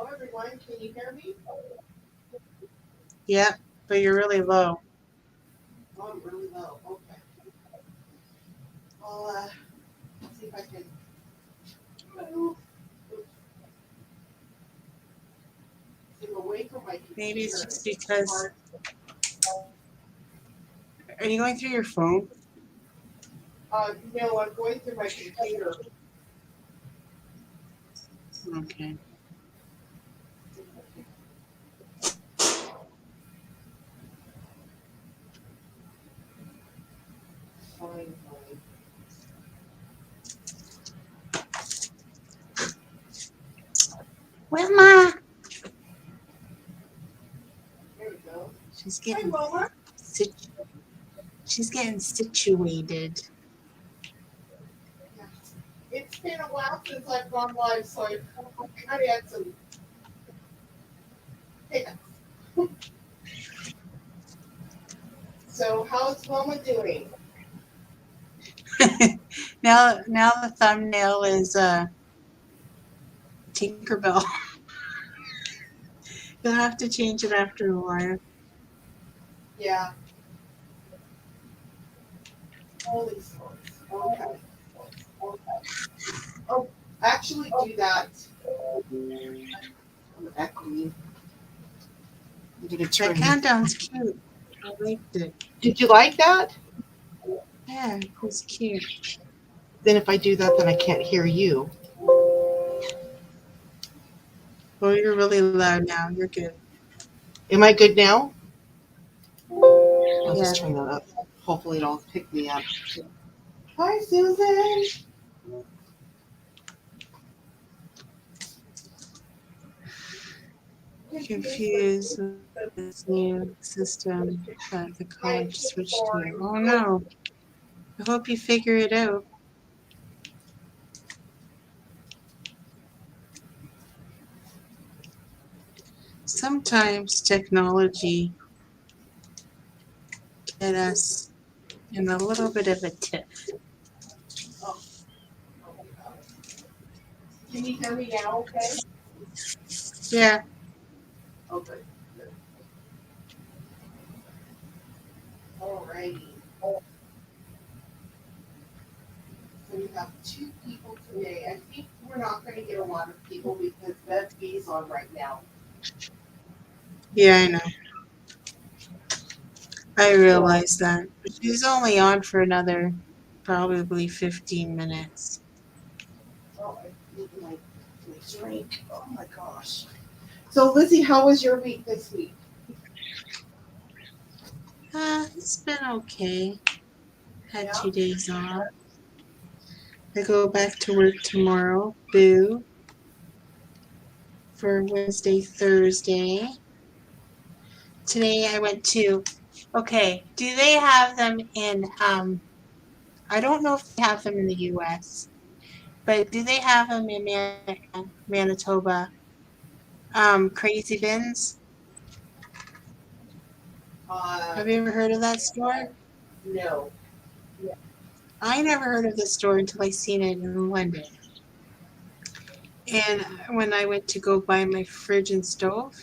Hello, everyone. Can you hear me? Yeah, but you're really low. Oh, I'm really low. Okay. I'll see if I can. Oh, I'm away from my computer. Maybe it's just because. Are you going through your phone? No, I'm going through my computer. Okay. Fine. Wilma! There we go. She's Hi, getting Wilma. she's getting situated. Yeah. It's been a while since I've gone live, so I kind of had some hiccups. So, how's Wilma doing? now the thumbnail is Tinkerbell. You'll have to change it after a while. Yeah. Holy smokes. Okay. Oh, actually do that. I'm echoing. I'm gonna That turn. countdown's cute. I liked it. Did you like that? Yeah, it was cute. Then if I do that, then I can't hear you. Well, you're really loud now. You're good. Am I good now? I'll Yeah. just turn that up. Hopefully it'll pick me up. Hi, Susan. Confused with this new system that the college switched to. Oh no. I hope you figure it out. Sometimes technology get us in a little bit of a tiff. Can you hear me now? Okay. Yeah. Okay. Alrighty. So we have 2 people today. I think we're not going to get a lot of people because Bev B's on right now. Yeah, I know. I realize that. But she's only on for another probably 15 minutes. Oh, I need my drink. Oh my gosh. So Lizzie, how was your week this week? It's been okay. Had Yeah. 2 days off. I go back to work tomorrow. Boo. For Wednesday, Thursday. Today I went to, okay, do they have them in, I don't know if they have them in the US, but do they have them in Manitoba? Crazy Bins? Have you ever heard of that store? No. I never heard of the store until I seen it in London. And when I went to go buy my fridge and stove,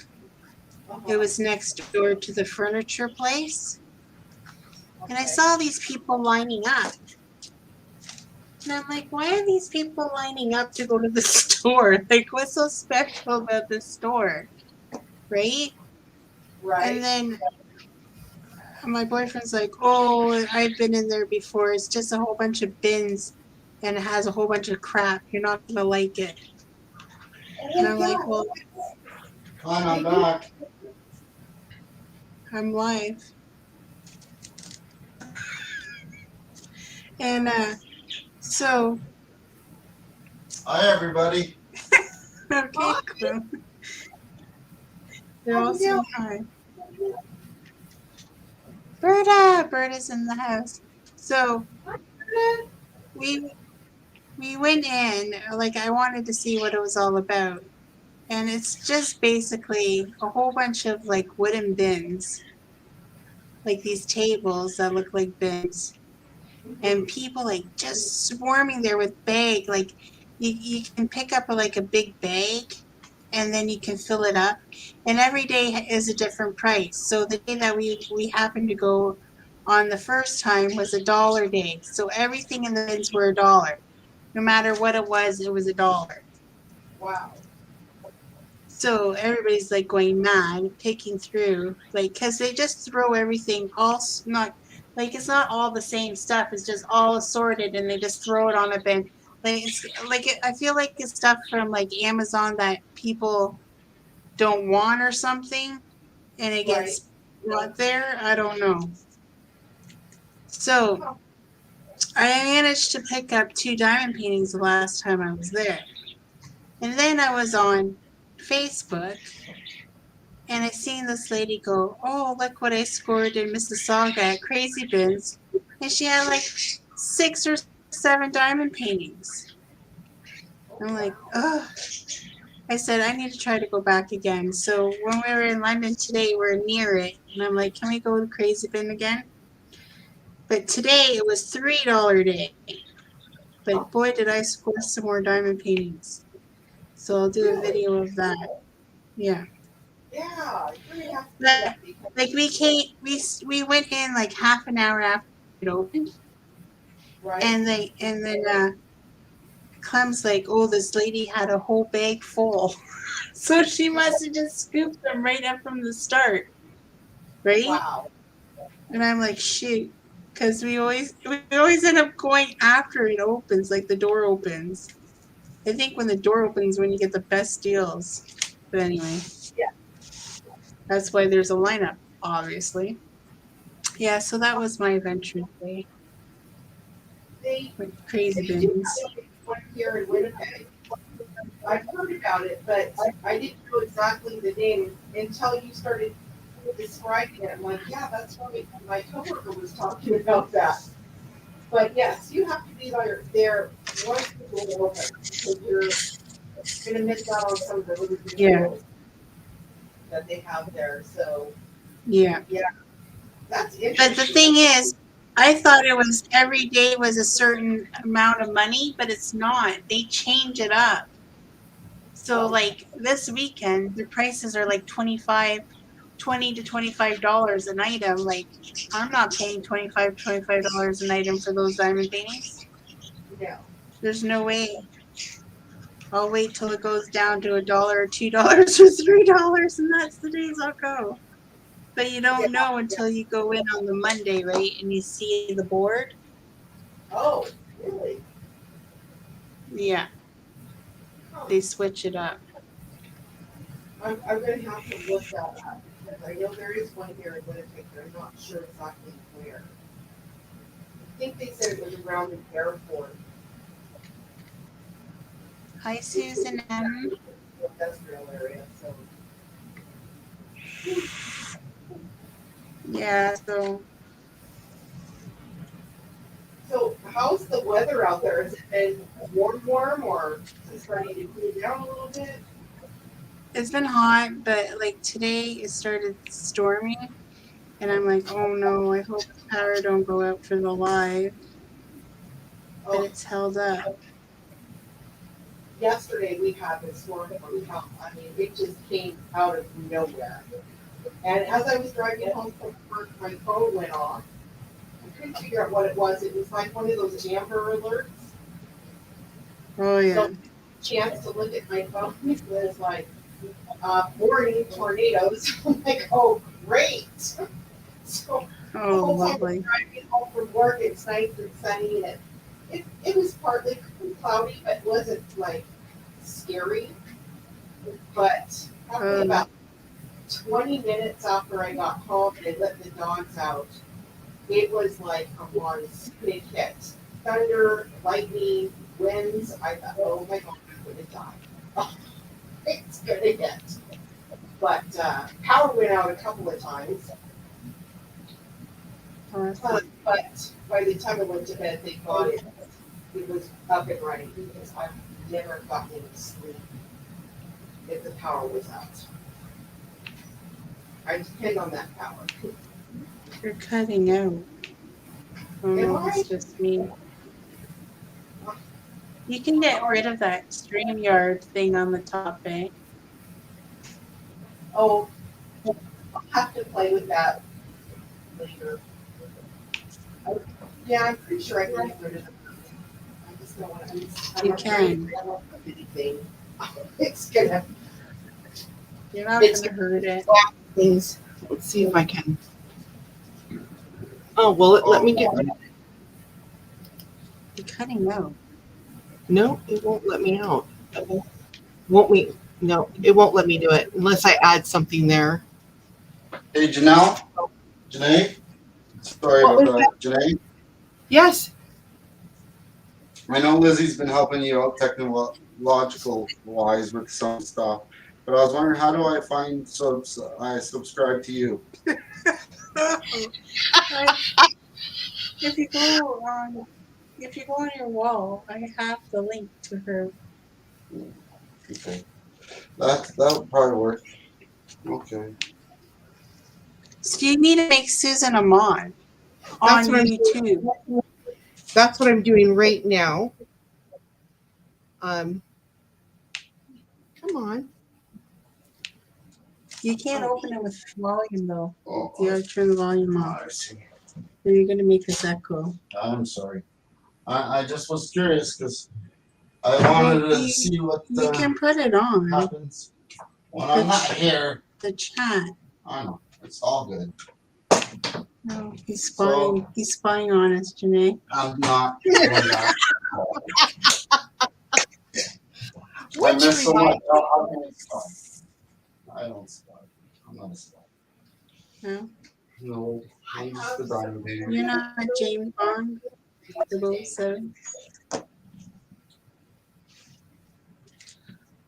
it was next door to the furniture place. And I saw these people lining up. And I'm like, why are these people lining up to go to the store? Like, what's so special about this store? Right? Right. And then my boyfriend's like, oh, I've been in there before. It's just a whole bunch of bins and it has a whole bunch of crap. You're not going to like it. And I'm like, well, I'm back. I'm live. And so. Hi, everybody. Okay, cool. They're all saying hi. Berta's in the house. So we went in, like I wanted to see what it was all about. And it's just basically a whole bunch of like wooden bins, like these tables that look like bins. And people like just swarming there with bag. Like you can pick up like a big bag and then you can fill it up. And every day is a different price. So the day that we happened to go on the first time was $1 day. So everything in the bins were $1. No matter what it was $1. Wow. So everybody's like going mad, picking through, like, because they just throw everything not like it's not all the same stuff. It's just all assorted, and they just throw it on a bin. Like it's like I feel like it's stuff from like Amazon that people don't want or something, and it Right. gets brought there. I don't know. So I managed to pick up 2 diamond paintings the last time I was there, and then I was on Facebook. And I seen this lady go, oh, look what I scored in Mississauga at Crazy Bins. And she had like 6 or 7 diamond paintings. I'm like, ugh. I said, I need to try to go back again. So when we were in London today, we're near it. And I'm like, can we go to Crazy Bin again? But today it was $3 day. But boy, did I score some more diamond paintings. So I'll do a video of that. Yeah. Yeah, you really have to do But, that because like we went in like half an hour after it opened, right. and then Clem's like, oh, this lady had a whole bag full, so she must have just scooped them right up from the start, right? Wow. And I'm like, shoot, because we always end up going after it opens, like the door opens. I think when the door opens, when you get the best deals. But anyway, Yeah. that's why there's a lineup, obviously. Yeah, so that was my adventure today They with Crazy they do Bins. have one here in Winnipeg. I've heard about it, but I didn't know exactly the name until you started describing it. I'm like, yeah, that's right. My coworker was talking about that. But yes, you have to be there once the door opens because you're gonna miss out on some of the really good Yeah. deals that they have there. So Yeah. that's But interesting. the thing is, I thought it was every day was a certain amount of money, but it's not. They change it up. So like this weekend, the prices are like $20 to $25 an item. Like I'm not paying $25 an item for those diamond paintings. No. There's no way. I'll wait till it goes down to $1 or $2 or $3, and that's the days I'll go. But you don't know until you go in on the Monday, right? And you see the board. Oh, really? Yeah, Huh. they switch it up. I'm gonna have to look that up because I know there is one here in Winnipeg, but I'm not sure exactly where. I think they said it was around the airport. Hi, Susan M. Industrial area, so. Yeah, so So how's the weather out there? Has it been warm or is it starting to cool down a little bit? it's been hot, but like today it started storming, and I'm like, oh no, I hope the power don't go out for the live. But Oh, it's held up. yesterday we had this storm from hell. I mean, it just came out of nowhere. And as I was driving home from work, my phone went off. I couldn't figure out what it was. It was like one of those Amber alerts. Oh yeah. So, chance to look at my phone was like, warning tornadoes. I'm like, oh, great. So the Oh, whole time I'm lovely. driving home from work, it's nice and sunny, and it was partly cloudy, but it wasn't like scary. But probably about 20 minutes after I got home and I let the dogs out, it was like a monsoon hit. Thunder, lightning, winds. I thought, oh my God, I'm gonna die. It's gonna hit. But power went out a couple of times. But by the time I went to bed, thank God it was up and running because I've never gotten any sleep if the power was out. I depend on that power. You're cutting out. Oh no, it's just me. You can get rid of that StreamYard thing on the top, eh? Oh, I'll have to play with that later. Yeah, I'm pretty sure I can get rid of it. I just don't want to. You can. I don't have anything. It's gonna. You're not It's gonna hurt it. things. Let's see if I can. Oh, will it let me get? You're cutting out. No, it won't let me out. Won't me? No, it won't let me do it unless I add something there. Hey, Janelle? Jene? Sorry What about was that. Jene? Yes. I know Lizzie's been helping you out technological wise with some stuff, but I was wondering, how do I find I subscribe to you? If you go on your wall, I have the link to her. Okay. That would probably work. Okay. So you need to make Susan a mod That's on what I'm YouTube. That's what I'm doing right now. Come on. You can't open it with volume though. Oh, You gotta turn the volume off. I see. Or you're gonna make us echo. I'm sorry. I just was curious because I wanted to see what You can put it on happens when I'm not here. the chat. I know. It's all good. No, he's spying. He's spying on us, Jene. I'm not doing that. I miss so much. How can I spy? I don't spy. I'm not a spy. No, No, I'm just the diamond baby. you're not James Bond. 007.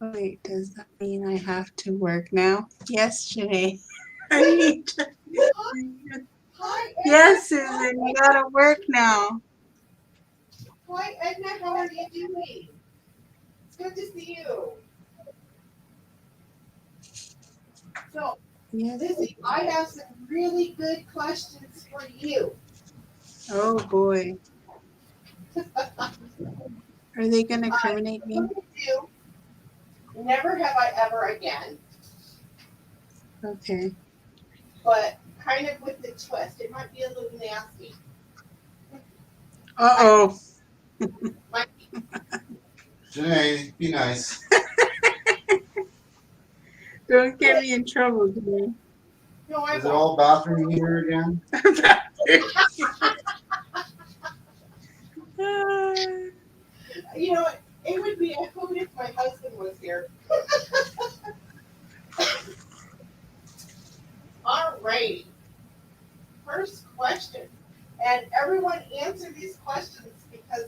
Oh, wait, does that mean I have to work now? Yes, Jene. I need to. Hi, Yes, Susan, you gotta work now. Hi, Edna. How are you doing? It's good to see you. So, Yes. Lizzie, I have some really good questions for you. Oh boy. Are they gonna incriminate me? You. Never have I ever again, Okay. but kind of with the twist. It might be a little nasty. Uh-oh. Might be. Janae, be nice. Don't get me in trouble, Jene. No, I Is it won't. all bathroom here again? You know, it would be a hoot if my husband was here. All right. First question. And everyone answer these questions because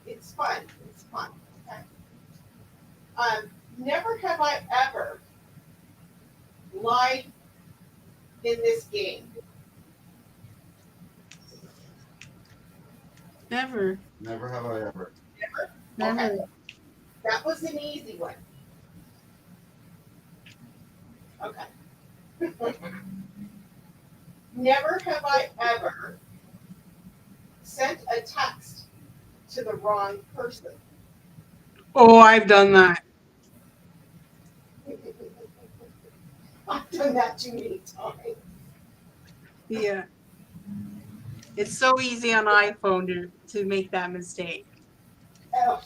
it's fun. It's fun. Okay. Never have I ever lied in this game. Never. Never have I ever. Never? Never. Okay. That was an easy one. Okay. Never have I ever sent a text to the wrong person. Oh, I've done that. I've done that too many times. Yeah. It's so easy on iPhone to make that mistake. Oh,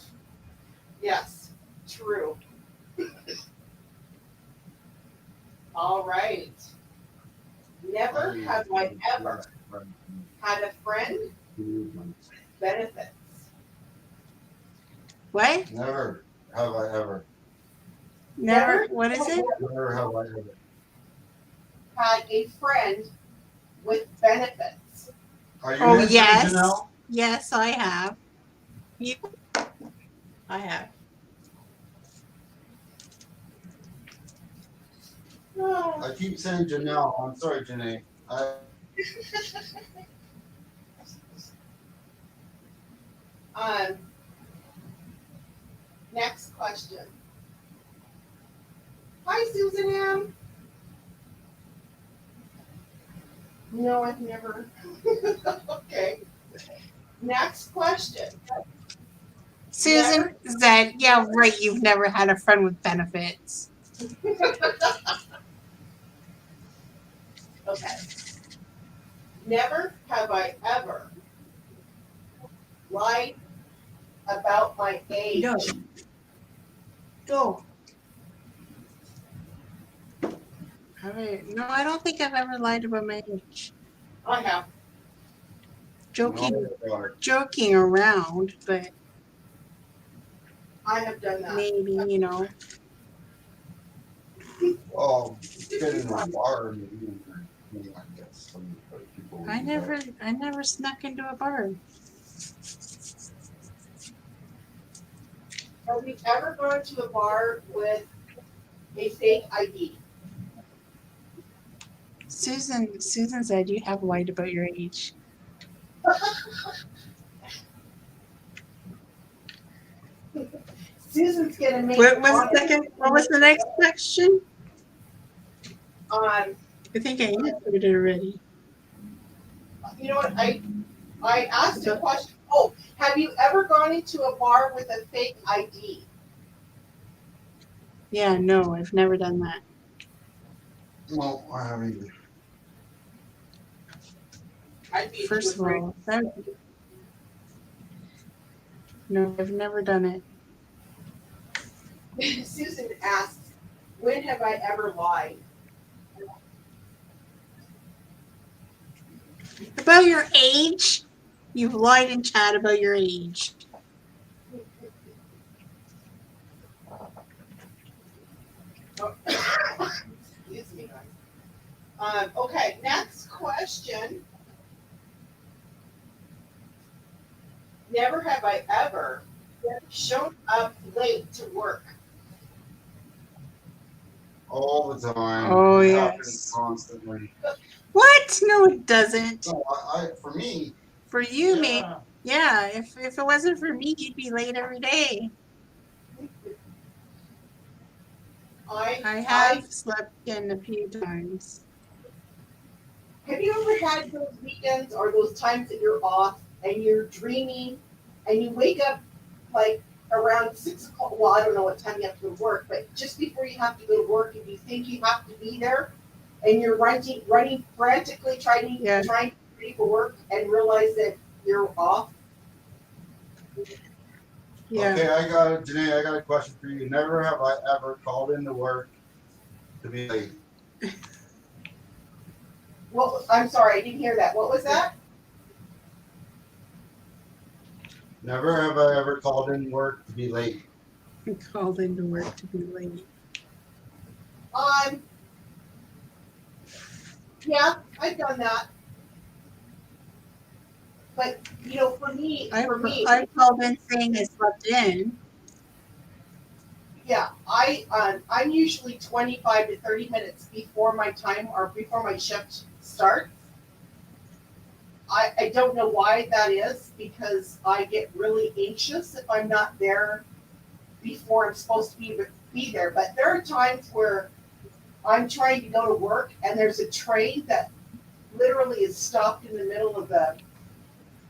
yes, true. All right. Never have I ever had a friend with benefits. What? Never have I ever. Never? What is it? Never have I ever. Had a friend with benefits. Are you Oh, answering, yes. Janelle? Yes, I have. You? I have. Oh. I keep saying Janelle. I'm sorry, Janae. Next question. Hi, Susan M. No, I've never. Okay. Next question. Susan said, yeah, right, you've never had a friend with benefits. Okay. Never have I ever lied about my age. No. Go. No, I don't think I've ever lied about my age. I have. Joking, No, God. joking around, but I have done that. maybe, you know. Oh, get in a bar, maybe, I guess. Some other people would I do never snuck into a bar. Have you ever gone to a bar with a fake ID? Susan said you have lied about your age. Susan's gonna make What was the next question? on. I think I answered it already. You know what? I asked a question. Oh, have you ever gone into a bar with a fake ID? Yeah, no, I've never done that. No, I haven't either. I'd be First of all, no, I've never done it. Susan asks, when have I ever lied? About your age? You've lied in chat about your age. Excuse me, guys. Okay, next question. Never have I ever shown up late to work. All the time. Oh, It yes. happens constantly. What? No, it doesn't. No, for me. For you, Yeah. mate. Yeah, if it wasn't for me, you'd be late every day. I have slept in a few times. Have you ever had those weekends or those times that you're off and you're dreaming and you wake up like around 6 o'clock? Well, I don't know what time you have to go to work, but just before you have to go to work and you think you have to be there and you're running frantically trying to get ready for work and realize that you're off. Yeah. Okay, Jene, I got a question for you. Never have I ever called into work to be late. Well, I'm sorry, I didn't hear that. What was that? Never have I ever called in work to be late. Called into work to be late. Yeah, I've done that. But you know, for me, I called in saying I slept in. Yeah, I'm usually 25 to 30 minutes before my time or before my shift starts. I don't know why that is, because I get really anxious if I'm not there before I'm supposed to be there. But there are times where I'm trying to go to work and there's a train that literally is stopped in the middle of the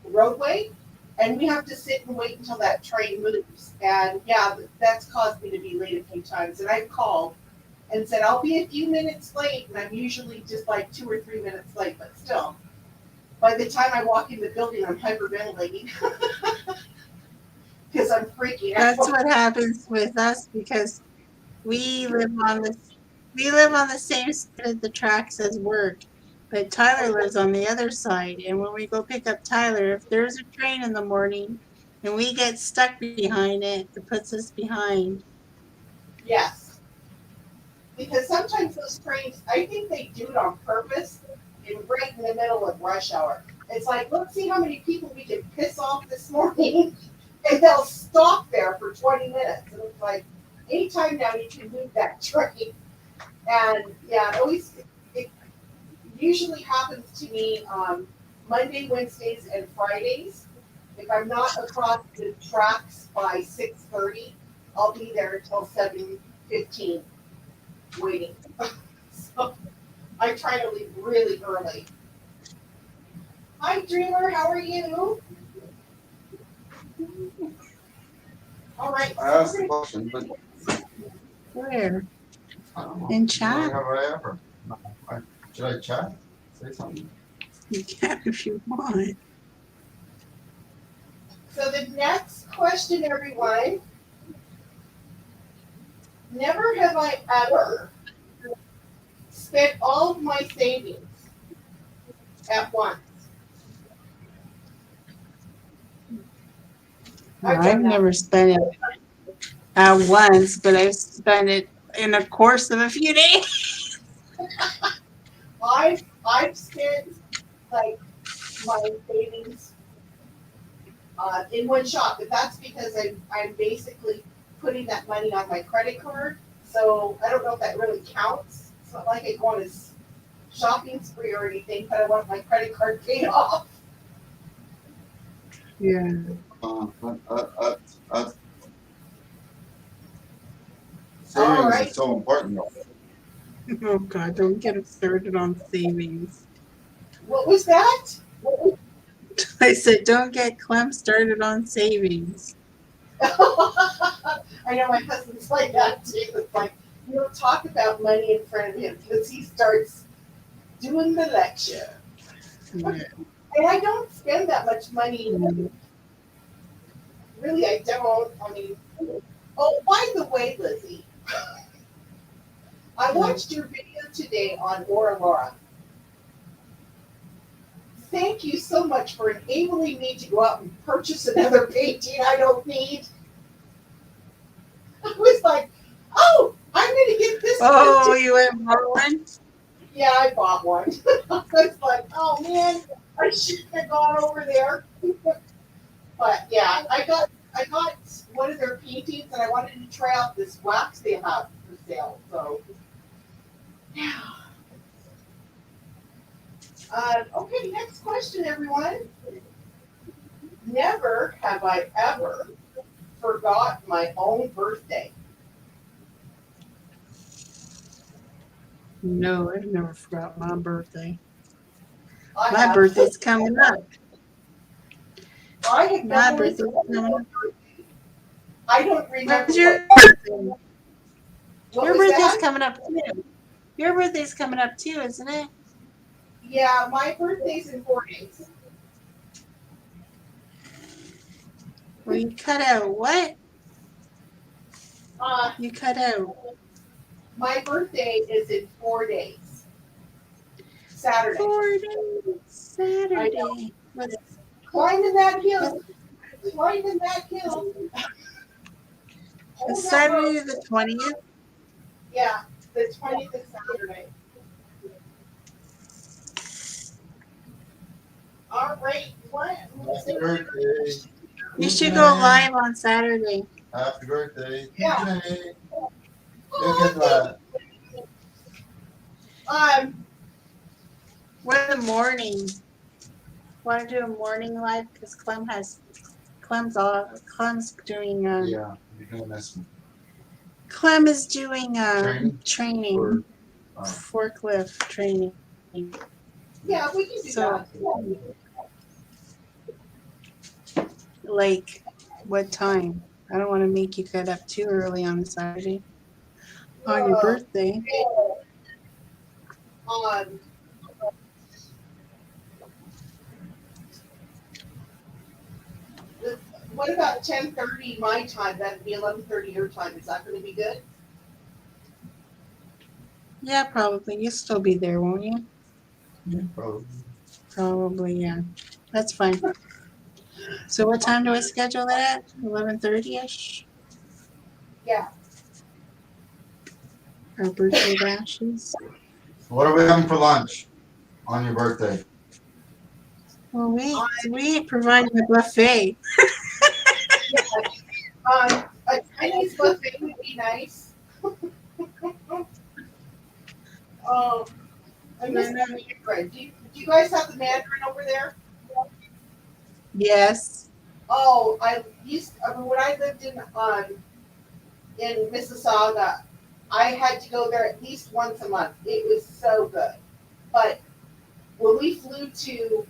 roadway, and we have to sit and wait until that train moves. And yeah, that's caused me to be late a few times. And I've called and said, I'll be a few minutes late. And I'm usually just like 2 or 3 minutes late, but still, by the time I walk in the building, I'm hyperventilating because I'm freaking out. That's what happens with us because we live on the same side of the tracks as work. But Tyler lives on the other side, and when we go pick up Tyler, if there's a train in the morning and we get stuck behind it, it puts us behind. Yes. Because sometimes those trains, I think they do it on purpose and right in the middle of rush hour. It's like, let's see how many people we can piss off this morning, and they'll stop there for 20 minutes. And it's like, anytime now you can move that train. And yeah, it usually happens to me on Monday, Wednesdays, and Fridays. If I'm not across the tracks by 6:30, I'll be there until 7:15 waiting. So I try to leave really early. Hi, Dreamer. How are you? All right. I asked the question, but Where? I don't know. In chat? Never have I ever. No, should I chat? Say something. You can if you want. So the next question, everyone. Never have I ever spent all of my savings at once. I've never spent it at once, but I've spent it in a course of a few days. I've spent like my savings in one shot, but that's because I'm basically putting that money on my credit card. So I don't know if that really counts. It's not like I go on a shopping spree or anything, but I want my credit card paid off. Yeah. Savings right. is so important. Oh God, don't get us started on savings. What was that? I said, don't get Clem started on savings. I know my husband's like that too. It's like you don't talk about money in front of him because he starts doing the lecture. Yeah. And I don't spend that much money. Really, I don't. I mean, oh, by the way, Lizzie, I watched your video today on Ora Laura. Thank you so much for enabling me to go out and purchase another painting I don't need. I was like, oh, I'm going to get this Oh, one too. you went one? Yeah, I bought one. I was like, oh man, I shouldn't have gone over there. But yeah, I got one of their paintings and I wanted to try out this wax they have for sale. So yeah. Okay, next question, everyone. Never have I ever forgot my own birthday. No, I've never forgot my birthday. I My have. birthday's coming up. I have My never birthday's coming up. I don't remember When's your what birthday? Your was birthday's that? coming up too. Your birthday's coming up too, isn't it? Yeah, my birthday's in 4 days. Well, you cut out what? Uh, You cut out. my birthday is in 4 days. Saturday. 4 days. Saturday. What's Climbing that hill. Climbing that hill. it's Saturday the 20th? Yeah, the 20th is Saturday. All right, what? Happy birthday. You should go live on Saturday. Happy birthday. Yeah. Jene. Look at that. What in the morning? Want to do a morning live? Because Clem's doing Yeah, you're gonna miss me. Clem is doing Training? training, Or, forklift training. Yeah, we can do So, that. like, what time? I don't want to make you get up too early on Saturday. On your birthday. What about 10:30 my time? That'd be 11:30 your time. Is that going to be good? Yeah, probably. You'll still be there, won't you? yeah, probably. Probably, yeah. That's fine. So what time do I schedule that at? 11:30ish? Yeah. Our birthday bashes. What are we having for lunch on your birthday? Well, we providing a buffet. A Chinese buffet would be nice. I miss the Mandarin. Do you guys have the Mandarin over there? Yes. Oh, when I lived in Mississauga, I had to go there at least once a month. It was so good. But when we flew to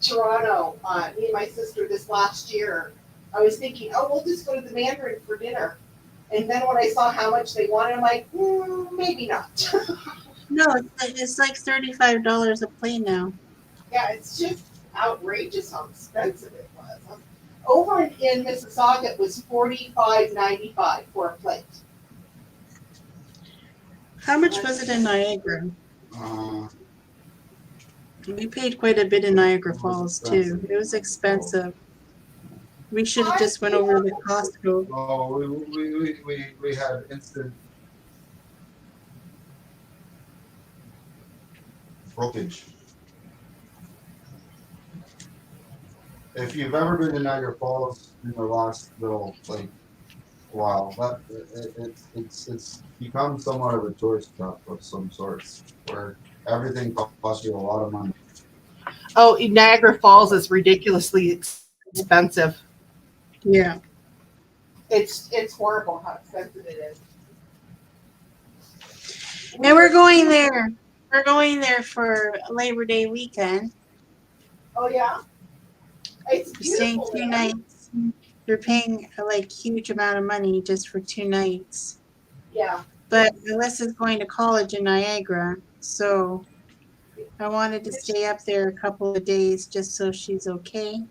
Toronto, me and my sister this last year, I was thinking, oh, we'll just go to the Mandarin for dinner. And then when I saw how much they wanted, I'm like, maybe not. No, it's like $35 a plate now. Yeah, it's just outrageous how expensive it was. Over in Mississauga, it was $45.95 for a plate. How much was it in Niagara? Uh, We paid quite a bit in Niagara It was Falls too. expensive. It was expensive. We should have I just went think over to Costco. oh, we had instant brokerage. If you've ever been to Niagara Falls in the last little like while, that it's become somewhat of a tourist trap of some sorts, where everything costs you a lot of money. Oh, Niagara Falls is ridiculously expensive. Yeah. It's horrible how expensive it is. And we're going there. We're going there for Labor Day weekend. Oh yeah, it's We're staying beautiful 2 there. nights. We're paying a like huge amount of money just for 2 nights. Yeah, But Alyssa's going to college in Niagara, so I wanted to stay up there a couple of days just so she's okay.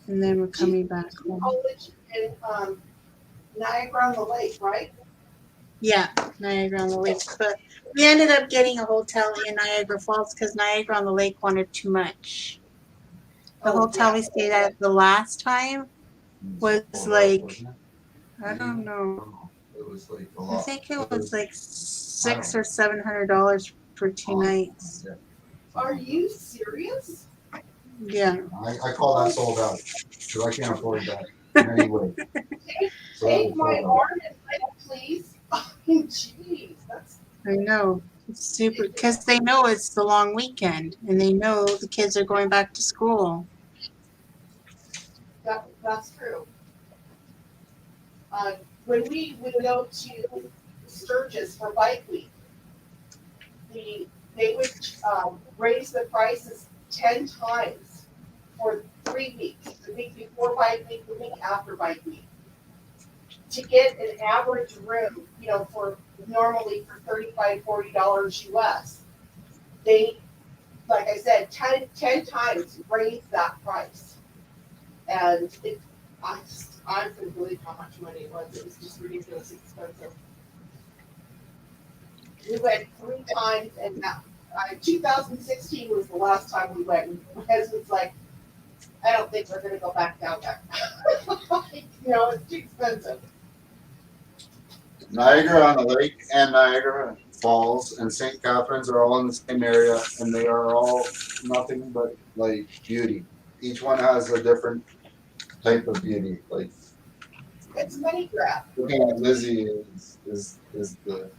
And then we're coming back home. college in Niagara on the Lake, right? Yeah, Niagara on the Lake. But we ended up getting a hotel in Niagara Falls because Niagara on the Lake wanted too much. The Oh, hotel yeah. we stayed at the last time was like, I don't know. It was like a I lot. think it was like $600 or $700 for 2 nights. Are you serious? Yeah. I call that sold out because I can't afford that in any way. So that Take was my sold out. arm and leg, please. I mean, jeez, that's I know. It's super because they know it's the long weekend and they know the kids are going back to school. that's true. When we would go to Sturgis for Bike Week, they would raise the prices 10 times for 3 weeks. The week before Bike Week, the week after Bike Week. To get an average room, for normally for $35, $40 US, they, like I said, 10 times raised that price. And I couldn't believe how much money it was. It was just ridiculously expensive. We went 3 times, and 2016 was the last time we went. And my husband's like, I don't think we're going to go back down there. It's too expensive. Niagara on the Lake and Niagara Falls and St. Catharines are all in the same area, and they are all nothing but like beauty. Each one has a different type of beauty. Like It's money grab. looking at Lizzie is the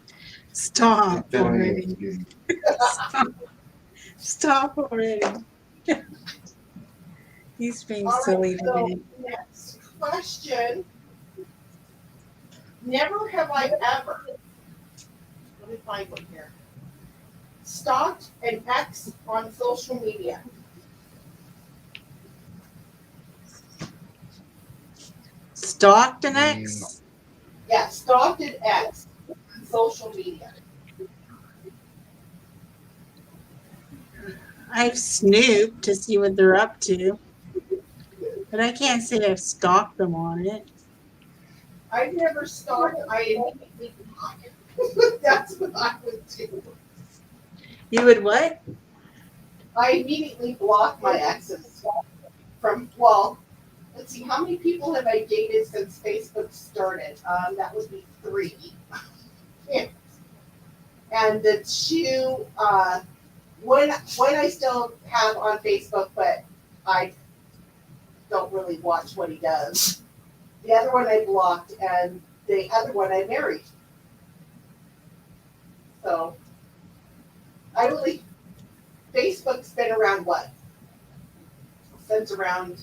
Stop epitome already. of beauty. Stop already. He's being All right, silly so today. next question. Never have I ever, let me find one here, stalked an ex on social media. Stalked an ex? Yeah, stalked an ex on social media. I've snooped to see what they're up to. But I can't say I've stalked them on it. I've never stalked, I immediately block. That's what I would do. You would what? I immediately block my exes from, let's see, how many people have I dated since Facebook started? That would be 3. And the 2, one I still have on Facebook, but I don't really watch what he does. The other one I blocked, and the other one I married. So, Facebook's been around what? Since around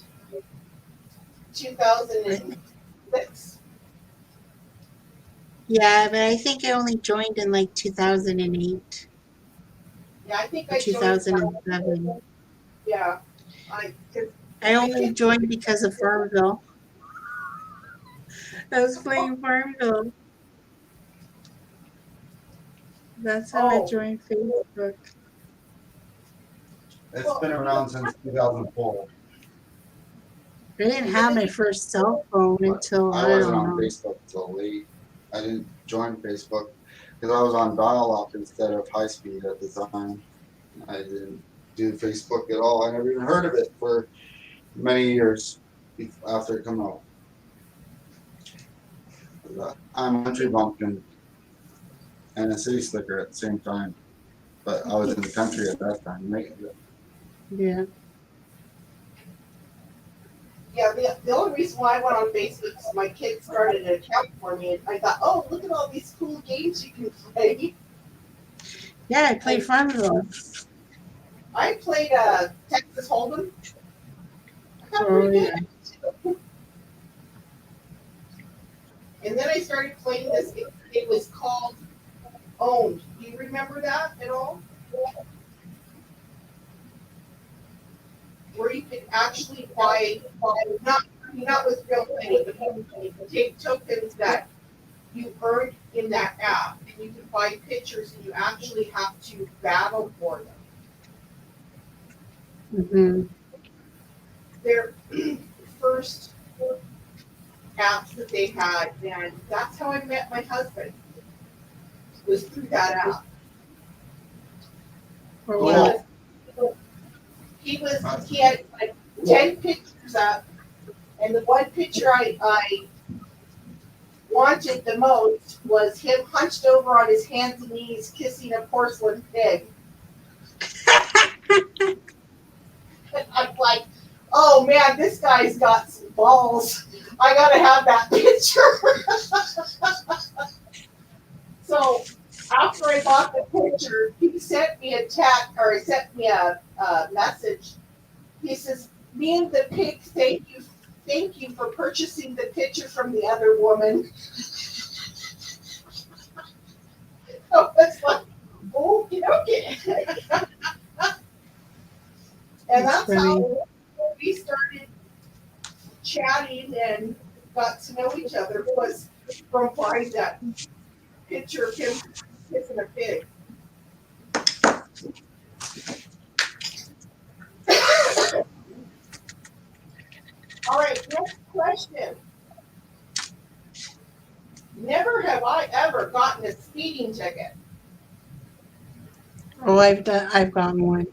2006. Yeah, but I think I only joined in like 2008 Yeah, I think or I joined. 2007. Yeah, I only joined because of Farmville. I was playing Farmville. That's how I Oh. joined Facebook. It's been around since 2004. I didn't have my first cell phone But until I I wasn't don't on know. Facebook till late. I didn't join Facebook because I was on dial-up instead of high speed at the time. I didn't do Facebook at all. I never even heard of it for many years after it came out. I'm a country bumpkin and a city slicker at the same time, but I was in the country at that time. Yeah. Yeah, the only reason why I went on Facebook is my kid started an account for me, and I thought, oh, look at all these cool games you can play. Yeah, I play Farmville. I played Texas Hold'em. I got Oh, pretty yeah. good. And then I started playing this game. It was called Owned. Do you remember that at all? Where you could actually buy, not with real money, but you could take tokens that you earned in that app, and you can buy pictures, and you actually have to battle for them. Mm-hmm. Their first apps that they had, and that's how I met my husband. Was through that app. For He what? he had like 10 pictures up, and the one picture I wanted the most was him hunched over on his hands and knees kissing a porcelain pig. And I'm like, oh man, this guy's got some balls. I gotta have that picture. So after I bought the picture, he sent me a text or he sent me a message. He says, "Me and the pig, thank you for purchasing the picture from the other woman." So it's like, okay. And that's how we started chatting and got to know each other, was from buying that picture of him kissing a pig. All right, next question. Never have I ever gotten a speeding ticket. Oh, I've gotten one.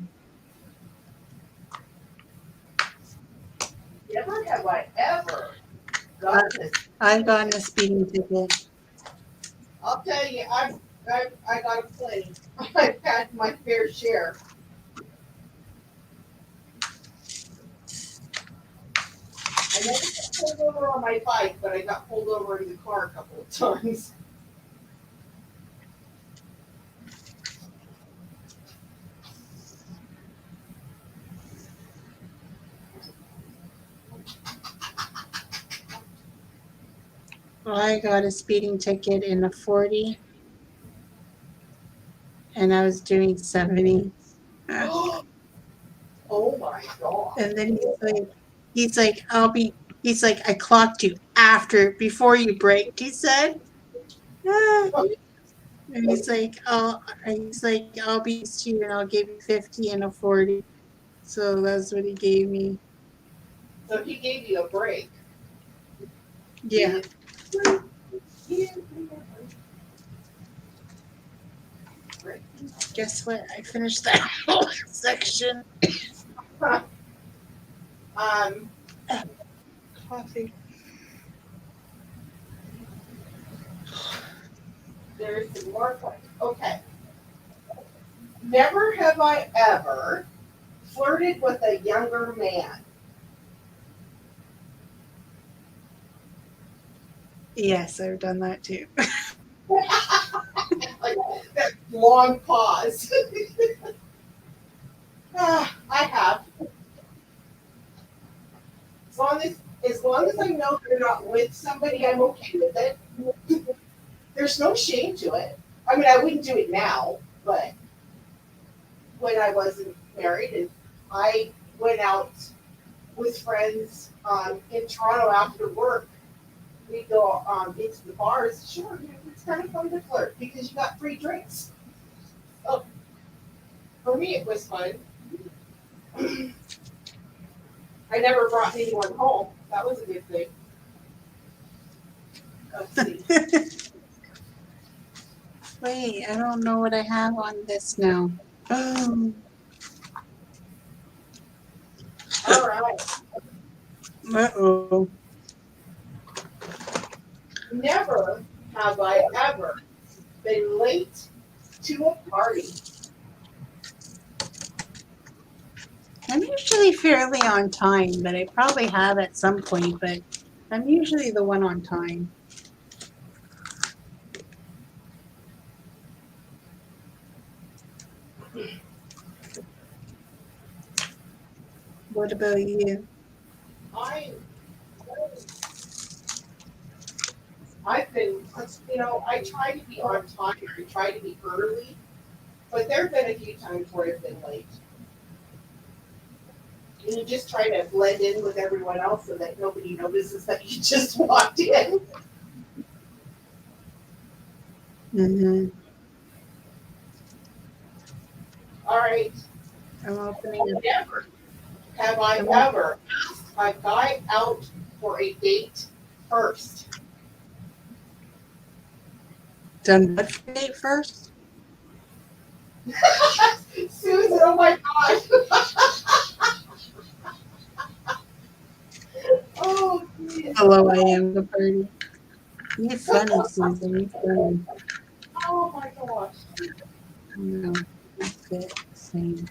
Never have I ever gotten a. I've gotten a speeding ticket. I'll tell you, I got a plenty. I've had my fair share. I never got pulled over on my bike, but I got pulled over in the car a couple of times. I got a speeding ticket in a 40, and I was doing 70. Oh my god. And then he's like, I clocked you before you braked, he said. Ah. And he's like, I'll be nice to you and I'll give you 50 and a 40. So that's what he gave me. So he gave you a break. Yeah. Guess what? I finished that whole section. Coffee. There's some more questions. Okay. Never have I ever flirted with a younger man. Yes, I've done that too. Like that long pause. I have. As long as I know they're not with somebody, I'm okay with it. There's no shame to it. I mean, I wouldn't do it now, but when I wasn't married and I went out with friends in Toronto after work, we go into the bars. Sure, it's kind of fun to flirt because you got free drinks. Oh, for me, it was fun. I never brought anyone home. That was a good thing. Let's see. Wait, I don't know what I have on this now. Oh, All right. uh-oh. Never have I ever been late to a party. I'm usually fairly on time, but I probably have at some point, but I'm usually the one on time. What about you? I, I've been, I try to be on time. I try to be early, but there have been a few times where I've been late. And you just try to blend in with everyone else so that nobody notices that you just walked in. Mm-hmm. All right. I'm opening it. Never have I ever asked a guy out for a date first. Done what for date first? Susan, oh my gosh. Oh, geez. Hello, I am the party. You're funny, Susan. You're funny. Oh my gosh. No, fit same.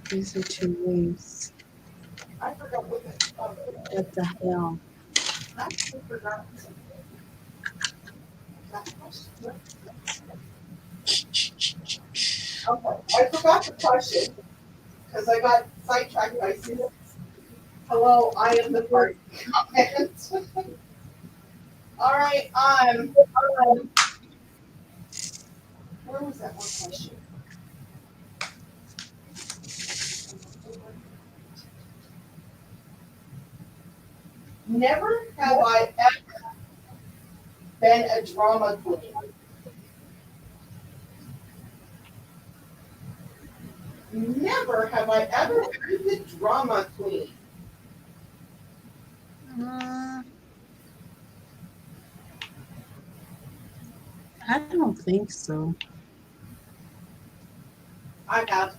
These are too loose. I forgot what What the hell? I actually forgot that question. Okay, I forgot the question because I got sidetracked by Susan. Hello, I am the party comment. All right, where was that one question? Never have I ever been a drama queen. Never have I ever been the drama queen. I don't think so. I have.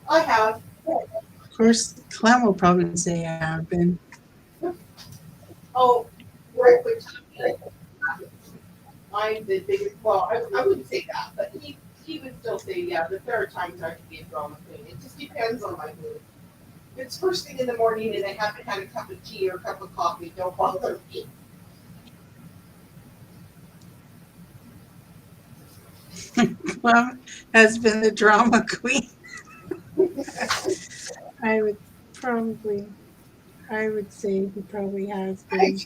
I have. Of course, Clem will probably say I have been. Oh, Rick would tell me I'm the biggest. Well, I wouldn't say that, but he would still say, yeah, that there are times I can be a drama queen. It just depends on my mood. If it's first thing in the morning and I haven't had a cup of tea or a cup of coffee, don't bother me. Clem has been the drama queen. I would probably, I would say he probably has been.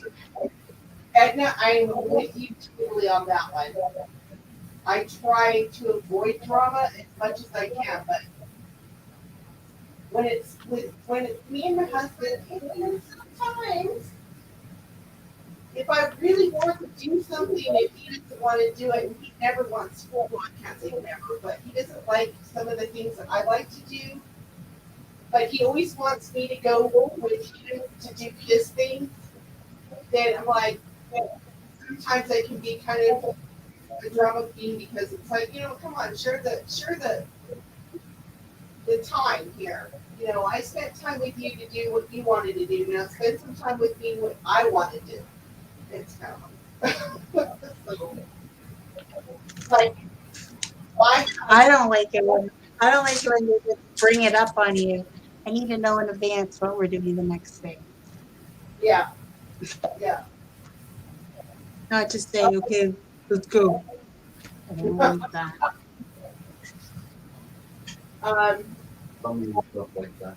Edna, I'm with you totally on that one. I try to avoid drama as much as I can, but when it's me and my husband, sometimes if I really want to do something and he doesn't want to do it, and he never wants to, well, I can't say never, but he doesn't like some of the things that I like to do. But he always wants me to go with him to do his thing. Then I'm like, sometimes I can be kind of a drama queen because it's like, come on, share the time here. I spent time with you to do what you wanted to do. Now spend some time with me what I want to do. It's kind of like why I don't like it when they just bring it up on you. I need to know in advance what we're doing the next day. yeah. Not just say, okay, let's go. I don't like that. Some stuff like that.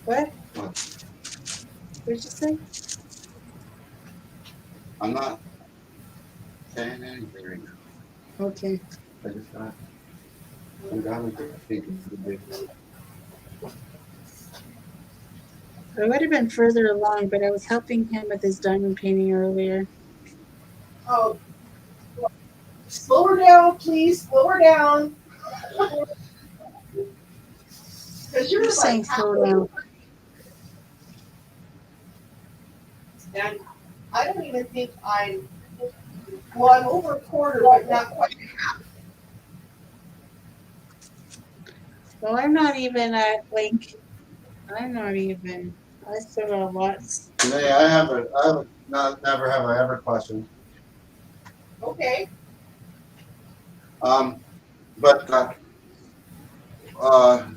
What? What? What'd you say? I'm not saying anything right now. Okay. I just got. I'm down with the big. I would have been further along, but I was helping him with his diamond painting earlier. Oh, Slow her down, please. Slow her down. Because you're Who's saying like slow down? and I don't even think I'm over a quarter, but not quite. Well, I'm not even at like. I'm not even. I still got lots. Today I have a never have I ever question. Okay. But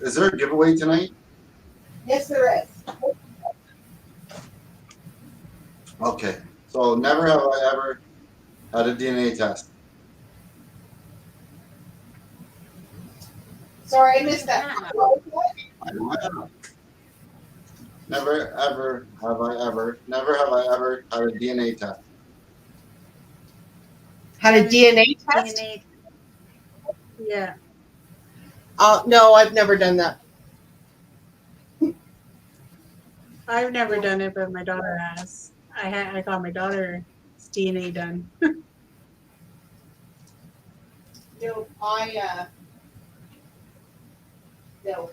is there a giveaway tonight? Yes, there is. Okay. So never have I ever had a DNA test. Sorry, I missed that. What was I know I have. Never ever have I ever. Never have I ever had a DNA test. that? Had a DNA test? DNA. Yeah. No, I've never done that. I've never done it, but my daughter has. I got my daughter's DNA done. No, no.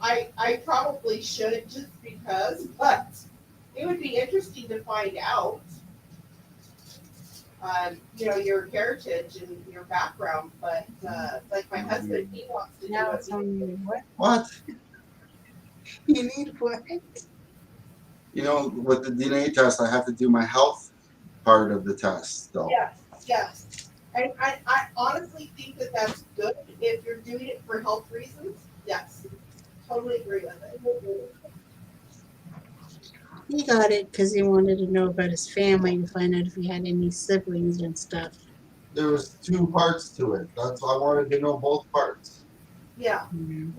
I probably should just because, but it would be interesting to find out, your heritage and your background. But like my husband, he wants to do Now it. it's on me. What? What? You need what? You know, with the DNA test, I have to do my health part of the test, though. Yes, yes. And I honestly think that that's good if you're doing it for health reasons. Yes, totally agree with it. He got it because he wanted to know about his family to find out if he had any siblings and stuff. There was two parts to it. That's why I wanted to know both parts. Yeah. Mm.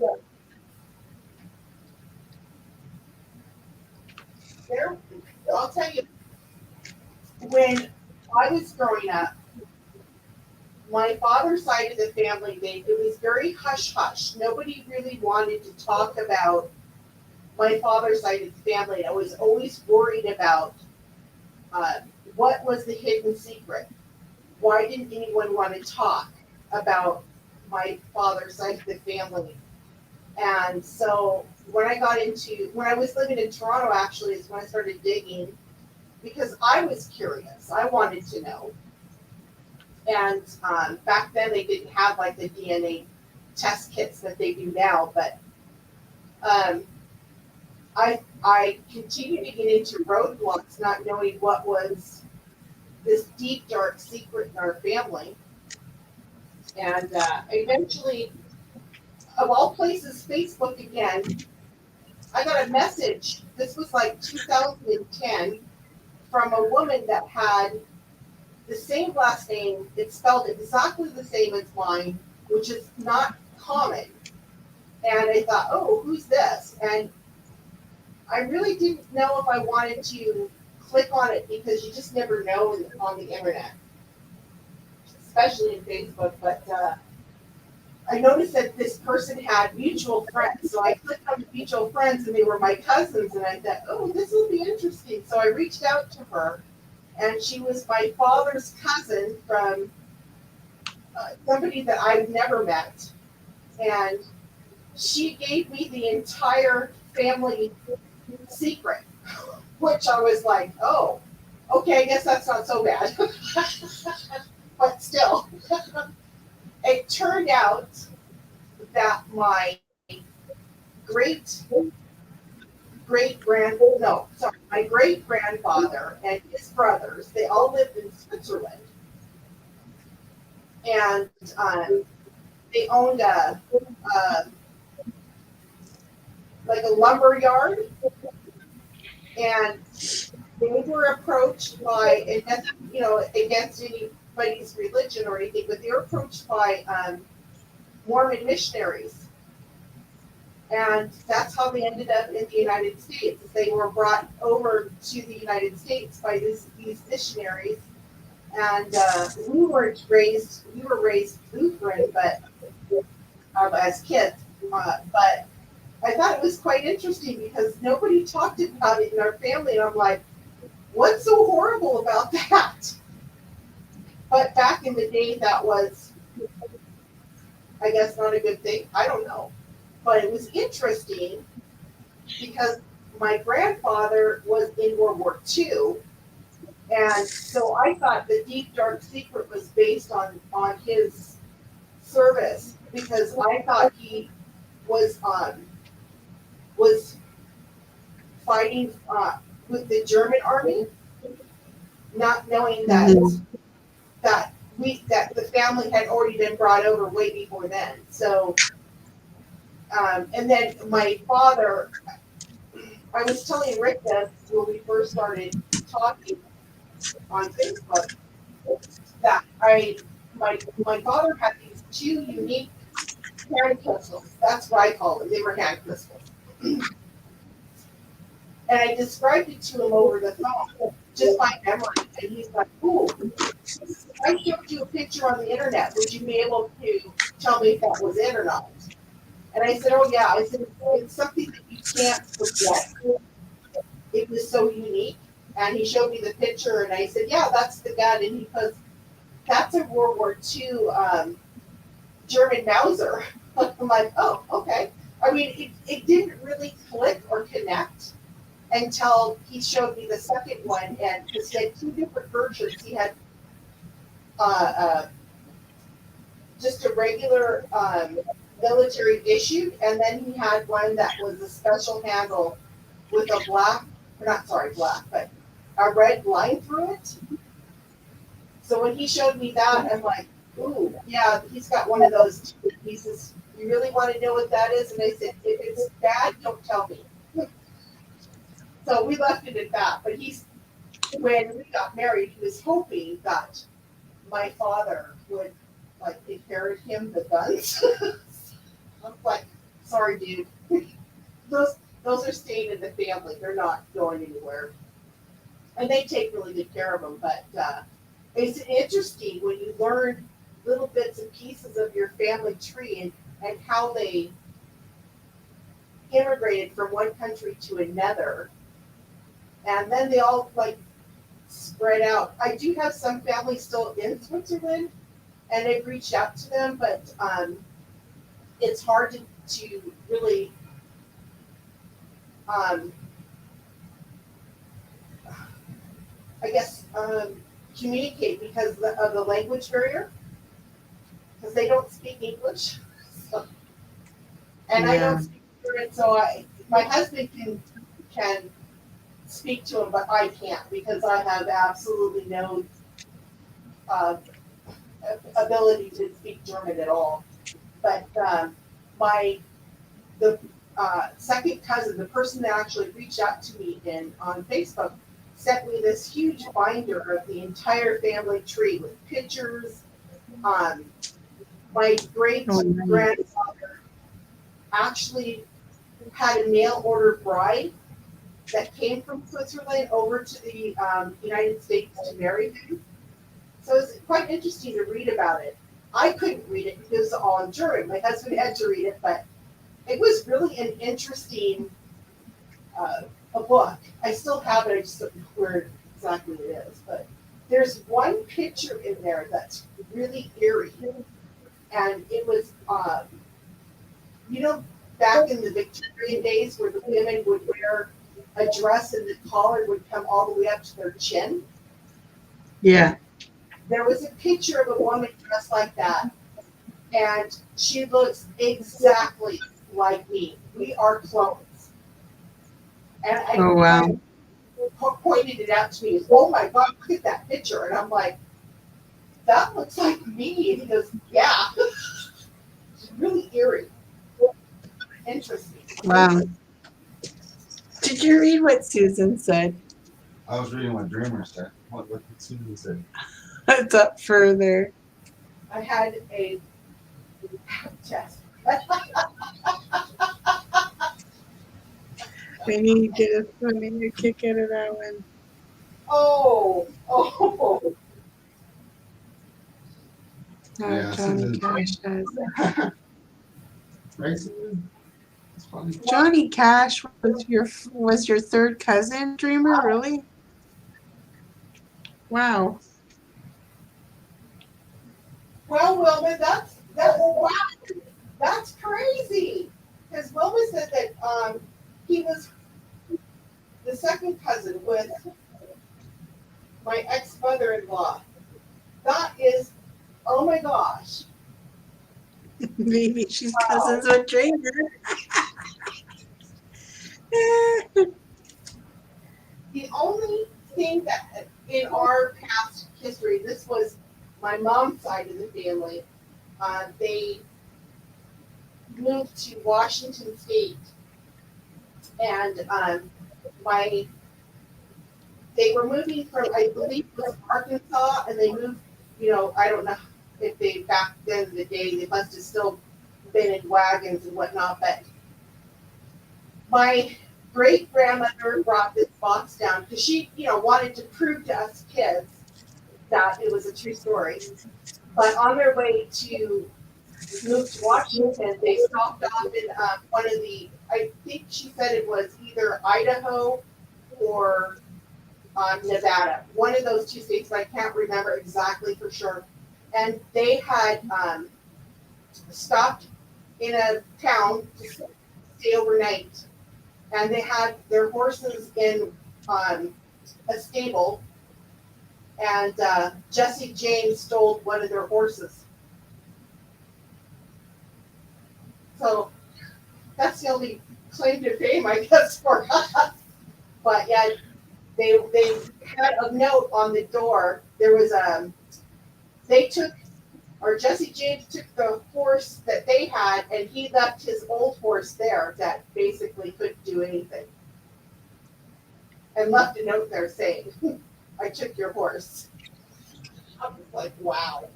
There, I'll tell you, when I was growing up, my father's side of the family, it was very hush hush. Nobody really wanted to talk about my father's side of the family. I was always worried about what was the hidden secret. Why didn't anyone want to talk about my father's side of the family? And so when I was living in Toronto, actually, is when I started digging because I was curious. I wanted to know. And back then they didn't have like the DNA test kits that they do now, but I continued to get into roadblocks, not knowing what was this deep dark secret in our family. And eventually, of all places, Facebook again, I got a message. This was like 2010 from a woman that had the same last name. It spelled exactly the same as mine, which is not common. And I thought, oh, who's this? And I really didn't know if I wanted to click on it because you just never know on the internet, especially in Facebook. But I noticed that this person had mutual friends. So I clicked on the mutual friends and they were my cousins. And I thought, oh, this will be interesting. So I reached out to her. And she was my father's cousin from somebody that I've never met. And she gave me the entire family secret, which I was like, oh, okay, I guess that's not so bad. But still, it turned out that my great my great grandfather and his brothers, they all lived in Switzerland. And they owned like a lumber yard, and they were approached by, and that's, against anybody's religion or anything, but they were approached by Mormon missionaries. And that's how they ended up in the United States. They were brought over to the United States by these missionaries. And we were raised Lutheran, but as kids. But I thought it was quite interesting because nobody talked about it in our family. And I'm like, what's so horrible about that? But back in the day, that was, I guess, not a good thing. I don't know. But it was interesting because my grandfather was in World War II. And so I thought the Deep Dark Secret was based on his service because I thought he was fighting with the German army, not knowing that Mhm. that the family had already been brought over way before then. So and then my father, I was telling Rick this when we first started talking on Facebook that my father had these two unique hand pistols. That's what I call them. They were hand pistols. And I described it to him over the phone, just by memory. And he's like, ooh, if I showed you a picture on the internet, would you be able to tell me if that was it or not? And I said, oh yeah. I said, it's something that you can't forget. It was so unique. And he showed me the picture and I said, yeah, that's the gun. And he goes, that's a World War II German Mauser. I'm like, oh, okay. I mean, it didn't really click or connect until he showed me the second one, and because he had two different versions. He had uh, uh, just a regular military issued, and then he had one that was a special handle with a black, but a red line through it. So when he showed me that, I'm like, ooh, yeah, he's got one of those too. He says, you really want to know what that is? And I said, if it's bad, don't tell me. So we left it at that. But when we got married, he was hoping that my father would like inherit him the guns. I'm like, sorry, dude. Those are staying in the family. They're not going anywhere. And they take really good care of them. But it's interesting when you learn little bits and pieces of your family tree and how they immigrated from one country to another. And then they all like spread out. I do have some family still in Switzerland, and I've reached out to them, but it's hard to really I guess communicate because of the language barrier, because they don't speak English. So, and I Yeah. don't speak German, so my husband can speak to him, but I can't because I have absolutely no uh, ability to speak German at all. But my the second cousin, the person that actually reached out to me on Facebook, sent me this huge binder of the entire family tree with pictures. My great Oh, nice. grandfather actually had a mail order bride that came from Switzerland over to the United States to marry him. So it's quite interesting to read about it. I couldn't read it because it was all in German. My husband had to read it, but it was really an interesting a book. I still have it. I just don't know where exactly it is. But there's one picture in there that's really eerie, and it was you know, back in the Victorian days where the women would wear a dress and the collar would come all the way up to their chin. Yeah. There was a picture of a woman dressed like that, and she looks exactly like me. We are clones. And Oh, wow. pointed it out to me. Oh my God, look at that picture. And I'm like, that looks like me. And he goes, yeah. It's really eerie. Interesting. Wow. Did you read what Susan said? I was reading what Dreamer said. What did Susan say? It's up further. I had a test. I need to get a kick out of that one. Oh. Oh, Yeah, Johnny Susan. Cash has. Right, Susan? It's funny. Johnny Cash was your third cousin, Dreamer? Really? Wow. Well, Wilma, wow, that's crazy. Because Wilma said that he was the second cousin with my ex-mother-in-law. That is, oh my gosh. Maybe she's Wow. cousins with Dreamer. The only thing that in our past history, this was my mom's side of the family, they moved to Washington State, and my they were moving from, I believe it was Arkansas, and they moved, I don't know if they, back then in the day, they must have still been in wagons and whatnot, but my great grandmother brought this box down because she, wanted to prove to us kids that it was a true story. But on their way to move to Washington, they stopped off in one of the, I think she said it was either Idaho or Nevada, one of those two states, but I can't remember exactly for sure. And they had stopped in a town to stay overnight, and they had their horses in a stable, and Jesse James stole one of their horses. So that's the only claim to fame, I guess, for us. But yeah, they had a note on the door. There was Jesse James took the horse that they had, and he left his old horse there that basically couldn't do anything, and left a note there saying, "I took your horse." I was like, wow.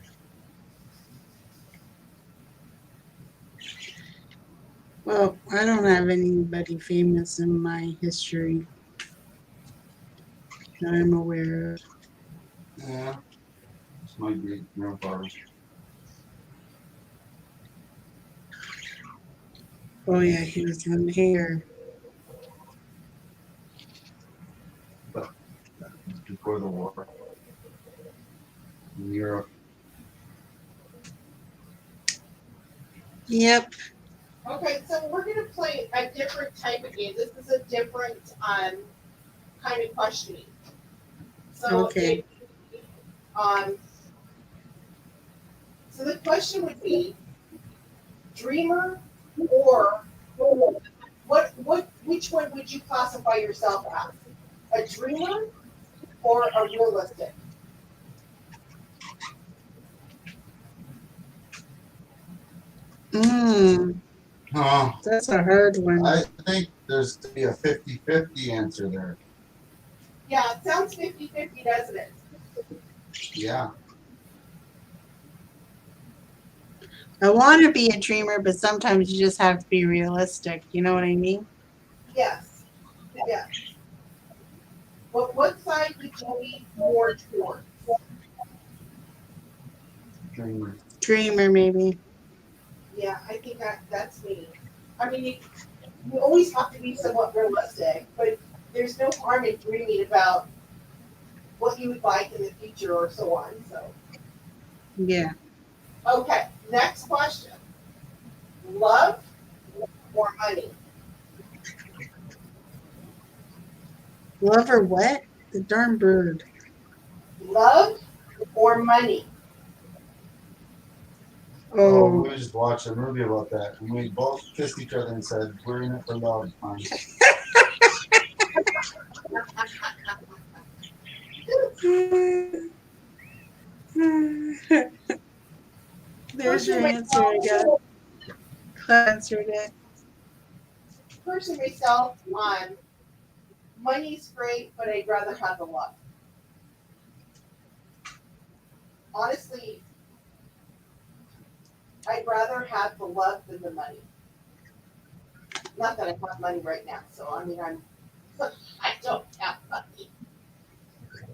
Well, I don't have anybody famous in my history that I'm aware of. Yeah. It's my great grandfather. Oh yeah, he was on here. Before the war. In Europe. Yep. Okay, so we're gonna play a different type of game. This is a different kind of questioning. So Okay. So the question would be, dreamer or which one would you classify yourself as? A dreamer or a realistic? That's a hard one. I think there's to be a 50-50 answer there. Yeah, it sounds 50-50, doesn't it? Yeah. I want to be a dreamer, but sometimes you just have to be realistic. You know what I mean? Yes. Yes. What side would you be more towards? Dreamer. Dreamer, maybe. Yeah, I think that's me. I mean, you always have to be somewhat realistic, but there's no harm in dreaming about what you would like in the future or so on. So, Yeah. okay, next question. Love or money? Love or what? The darn bird. Love or money? Oh, Oh, we just watched a movie about that, and we both kissed each other and said, "We're in it for love." There's your answer, I guess. Claire answered it. Person myself, money's great, but I'd rather have the love. Honestly, I'd rather have the love than the money. Not that I have money right now, so I mean, I don't have money.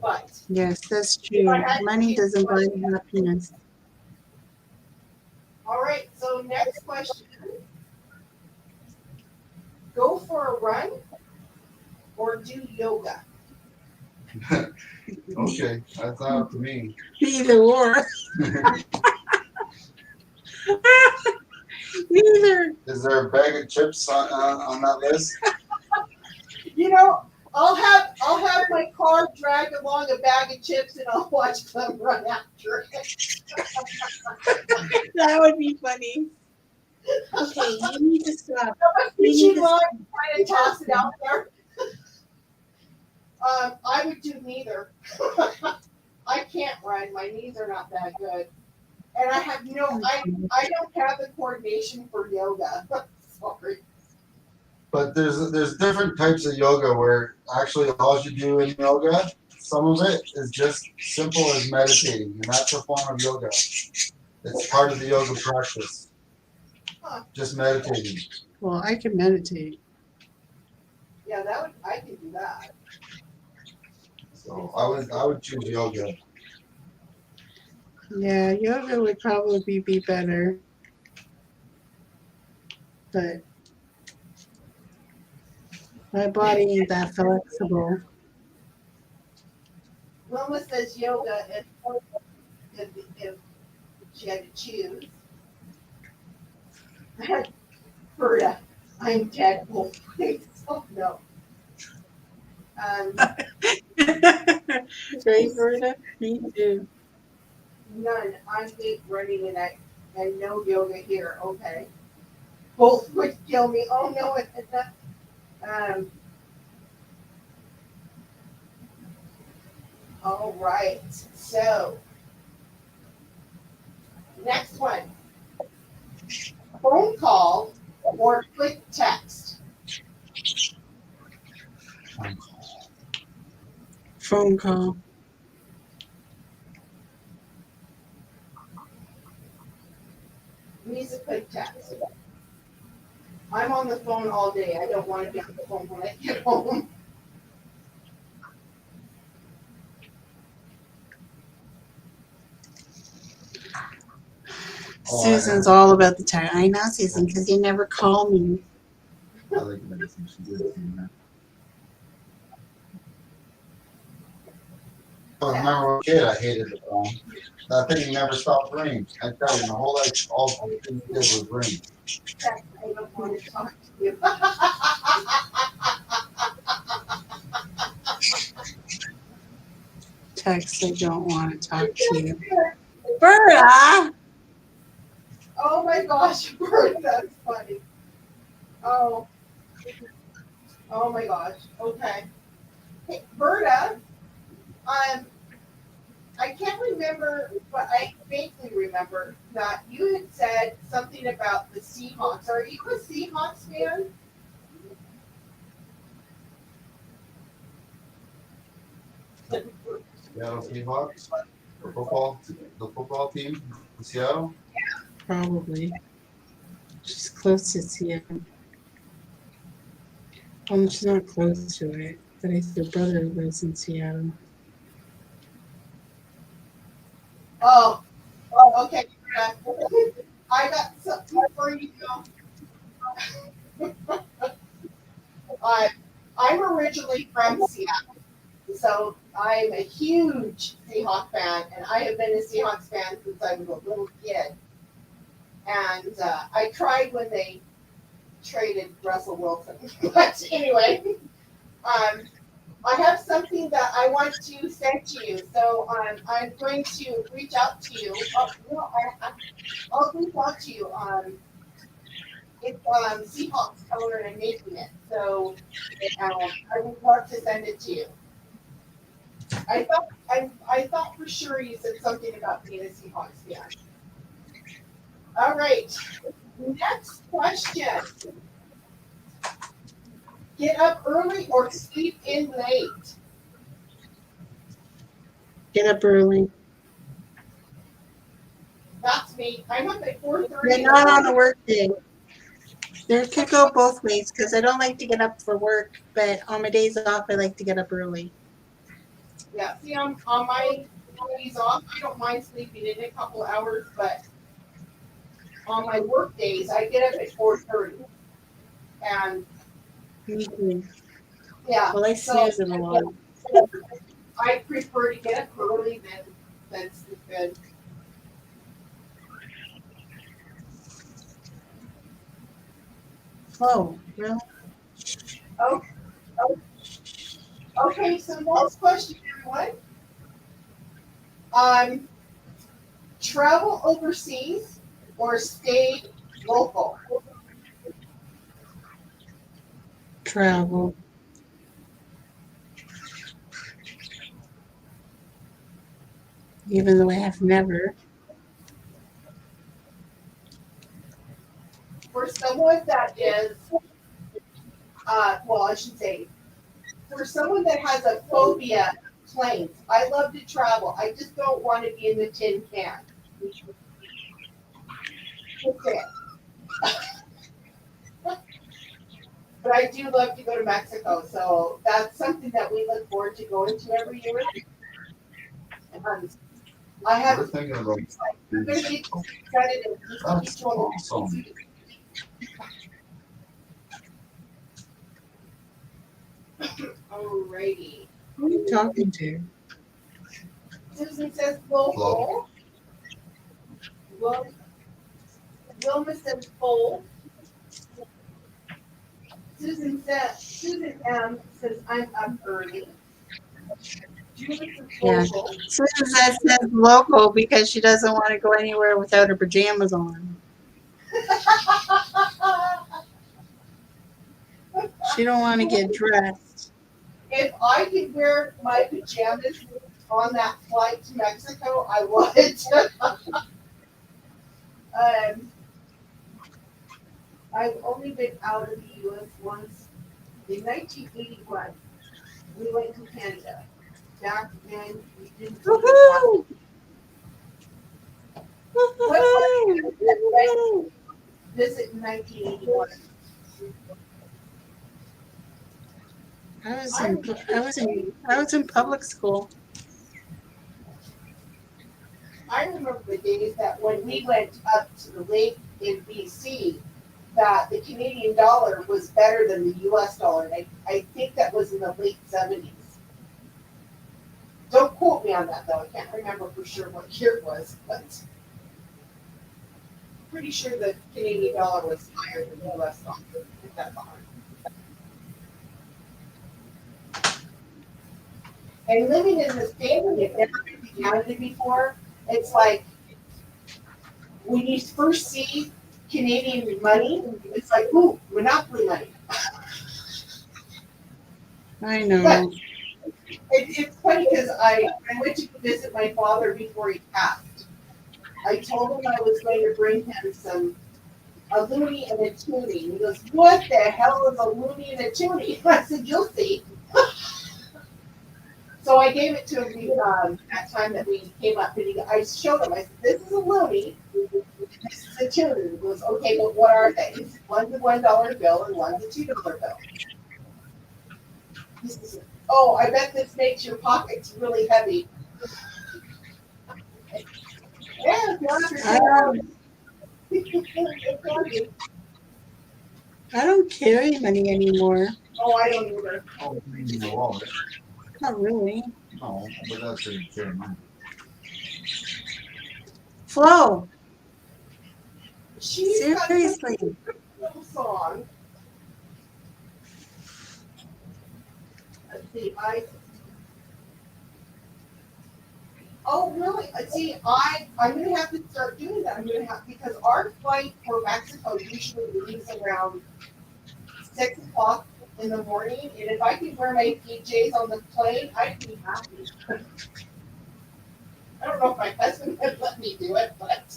But Yes, that's true. Money doesn't buy happiness. all right, so next question. Go for a run or do yoga? Okay, that's out to me. Either or. Neither. Is there a bag of chips on that list? You know, I'll have my car drag along a bag of chips and I'll watch them run after it. That would be funny. Okay, you need to stop. You need Fishing to line, stop. trying to toss it out there. I would do neither. I can't run. My knees are not that good. And I have I don't have the coordination for yoga. Sorry. But there's different types of yoga where actually all you do in yoga, some of it is just simple as meditating, and that's a form of yoga. It's part of the yoga practice. Just meditating. Well, I can meditate. Yeah, I can do that. So I would choose yoga. Yeah, yoga would probably be better. But my body ain't that flexible. Wilma says yoga if she had to choose. Berta, I'm Deadpool. Oh no. Right, Verna? Me too. None. I hate running and no yoga here. Okay. Both would kill me. Oh no, it's not. Um, all right. So, next one. Phone call or quick text? Phone call. Needs a quick text. I'm on the phone all day. I don't want to be on the phone when I get home. Susan's all about the time. I know, Susan, because you never call me. I like medicine. She did it. I remember as a kid, I hated the phone. That thing never stopped ringing. I tell you, my whole life, all the thing did was ring. I don't want to talk to you. Text, I don't want to talk to you. Berta! Oh my gosh, Bert, that's funny. Oh. Oh my gosh. Okay. Hey, Berta, I can't remember, but I vaguely remember that you had said something about the Seahawks. Are you a Seahawks fan? Seattle Seahawks, the football team in Seattle. Probably. She's close to Seattle. Well, she's not close to it, but I think her brother lives in Seattle. Oh, okay. I got something for you. I'm originally from Seattle, so I'm a huge Seahawks fan, and I have been a Seahawks fan since I was a little kid. And I cried when they traded Russell Wilson. But anyway, I have something that I want to send to you. So I'm going to reach out to you. I'll reach out to you. It's Seahawks color and making it. So I would love to send it to you. I thought for sure you said something about being a Seahawks fan. All right. Next question. Get up early or sleep in late? Get up early. That's me. I'm up at 4:30. But not on a work day. There could go both ways because I don't like to get up for work, but on my days off, I like to get up early. Yeah, see, on my days off, I don't mind sleeping in a couple hours, but on my work days, I get up at 4:30. And Me too. yeah, Well, I snooze it a lot. I prefer to get up early than sleep in. Oh, really? Oh, okay, so next question, everyone. Travel overseas or stay local? Travel. Even though I have never. For someone that is, well, I should say, for someone that has a phobia of planes, I love to travel. I just don't want to be in the tin can. That's it. But I do love to go to Mexico, so that's something that we look forward to going to every year. And I have. We're thinking about. I'm going to be excited and That's each one. awesome. Alrighty. Who are you talking to? Susan says local. Wilma says full. Susan M says I'm up early. Judith says Yeah. local. Susan says local because she doesn't want to go anywhere without her pajamas on. She don't want to get dressed. If I could wear my pajamas on that flight to Mexico, I would. I've only been out of the U.S. once. In 1981, we went to Canada. Back then, we didn't Woohoo! What Woohoo! visit in 1981. I was in public school. I remember the days that when we went up to the lake in BC, that the Canadian dollar was better than the US dollar. And I think that was in the late 70s. Don't quote me on that though. I can't remember for sure what year it was, but I'm pretty sure the Canadian dollar was higher than the US dollar at that time. And living in the States, when you've never been to Canada before, it's like when you first see Canadian money, it's like, ooh, monopoly money. I know. But it's funny because I went to visit my father before he passed. I told him I was going to bring him a loony and a toonie. And he goes, what the hell is a loony and a toonie? I said, you'll see. So I gave it to him that time that we came up, and I showed him. I said, "This is a loony. This is a tune." He goes, "Okay, but what are they?" He said, "One's a $1 bill and one's a $2 bill." He says, "Oh, I bet this makes your pockets really heavy." Yeah, I don't carry money anymore. oh, I don't either. Oh, in your wallet. Not really. No, but that's your share money. Flo, She's got seriously. a little song. Let's see, oh, really? See, I'm going to have to start doing that. I'm going to have, because our flight for Mexico usually leaves around 6 o'clock in the morning. And if I could wear my PJs on the plane, I'd be happy. I don't know if my husband would let me do it, but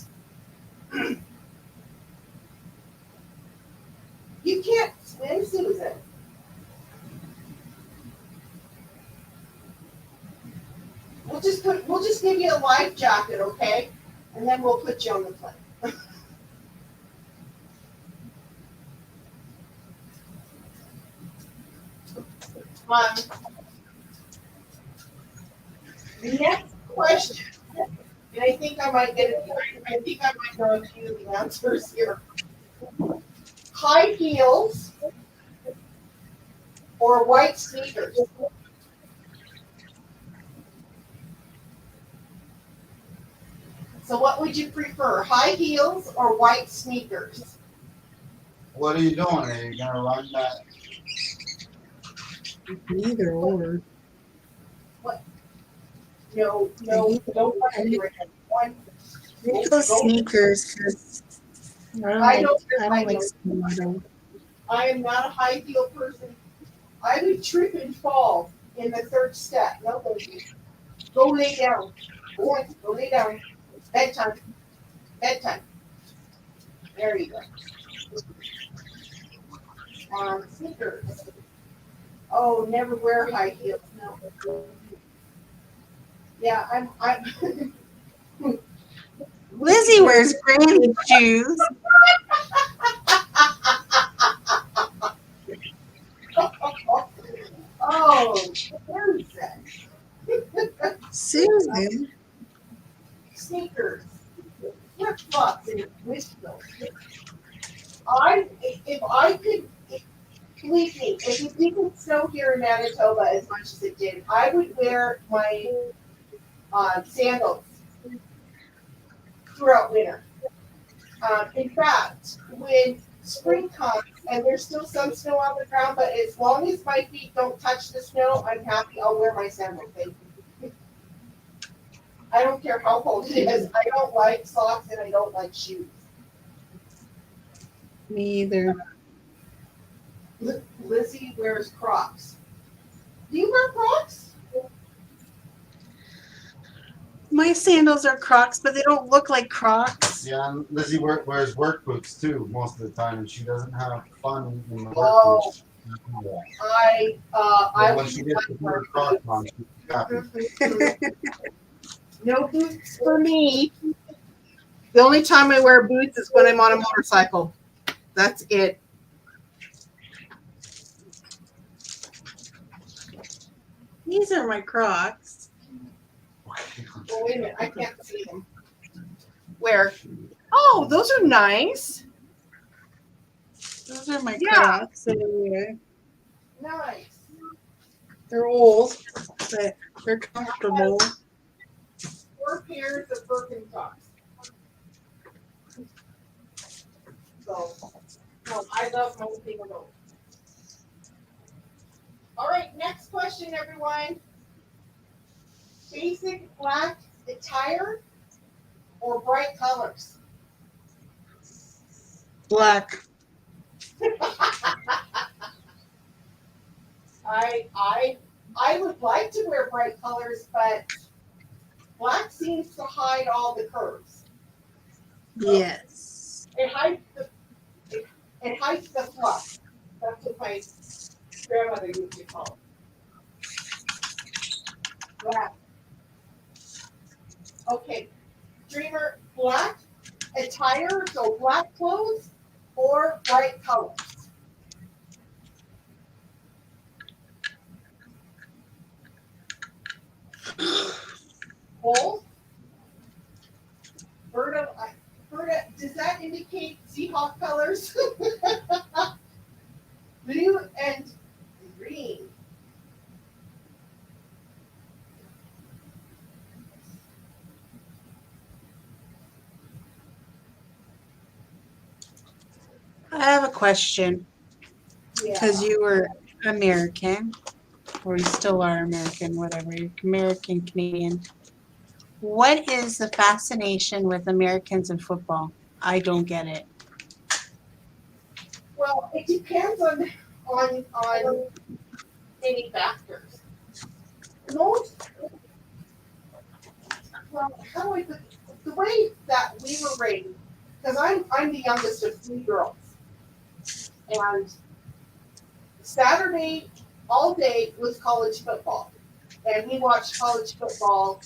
you can't swim, Susan. We'll just give you a life jacket, okay? And then we'll put you on the plane. The next question, and I think I might get it. I think I might know a few of the answers here. High heels or white sneakers? So what would you prefer, high heels or white sneakers? What are you doing? Are you gonna run that? Either or. No, I need one. those sneakers because I don't I wear high don't like heels. Supermodel. I am not a high heel person. I would trip and fall in the third step. No, thank you. Go lay down. Go lay down. Bedtime. Bedtime. There you go. Sneakers. Oh, never wear high heels. No. Yeah, I'm Lizzie wears granny shoes. oh, where is that? Susan. Sneakers. Flip flops and whistles. If I could, believe me, if it didn't snow here in Manitoba as much as it did, I would wear my sandals throughout winter. In fact, when spring comes and there's still some snow on the ground, but as long as my feet don't touch the snow, I'm happy. I'll wear my sandals. Thank you. I don't care how cold it is. I don't like socks and I don't like shoes. Me either. Lizzie wears Crocs. Do you wear Crocs? My sandals are Crocs, but they don't look like Crocs. Yeah, and Lizzie wears work boots too most of the time, and she doesn't have fun in the work Oh, boots. Yeah. I When would she gets to put her Crocs on, she's happy. No boots for me. The only time I wear boots is when I'm on a motorcycle. That's it. These are my Crocs. Oh, wait a minute, I can't see them. Where? Oh, those are nice. Those are my Yeah. Crocs. Anyway. Nice. They're old, but they're comfortable. 4 pairs of Birkenstocks. So, no, I love most of those. All right, next question, everyone. Basic black attire or bright colors? Black. I would like to wear bright colors, but black seems to hide all the curves. Yes. It hides the fluff. That's what my grandmother used to call it. Black. Okay. Dreamer, black attire, so black clothes or bright colors? Both? Berta, does that indicate Seahawk colors? Blue and green. I have a question because you were American, or you still are American, whatever. You're American Canadian. What is the fascination with Americans and football? I don't get it. Well, it depends on many factors. Most, well, how do I put the way that we were raised? Because I'm the youngest of 3 girls, and Saturday all day was college football, and we watched college football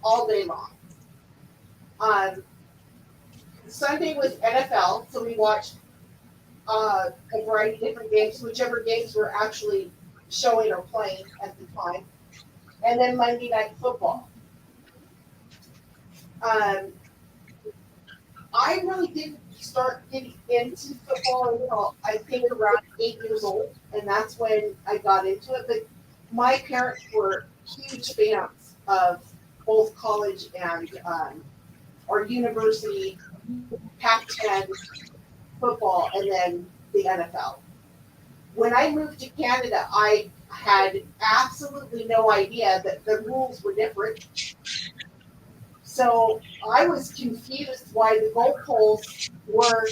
all day long. Sunday was NFL, so we watched a variety of different games, whichever games were actually showing or playing at the time. And then Monday night football. I really didn't start getting into football until I think around 8 years old, and that's when I got into it. But my parents were huge fans of both college and or university Pac-10 football, and then the NFL. When I moved to Canada, I had absolutely no idea that the rules were different. So I was confused why the goalposts were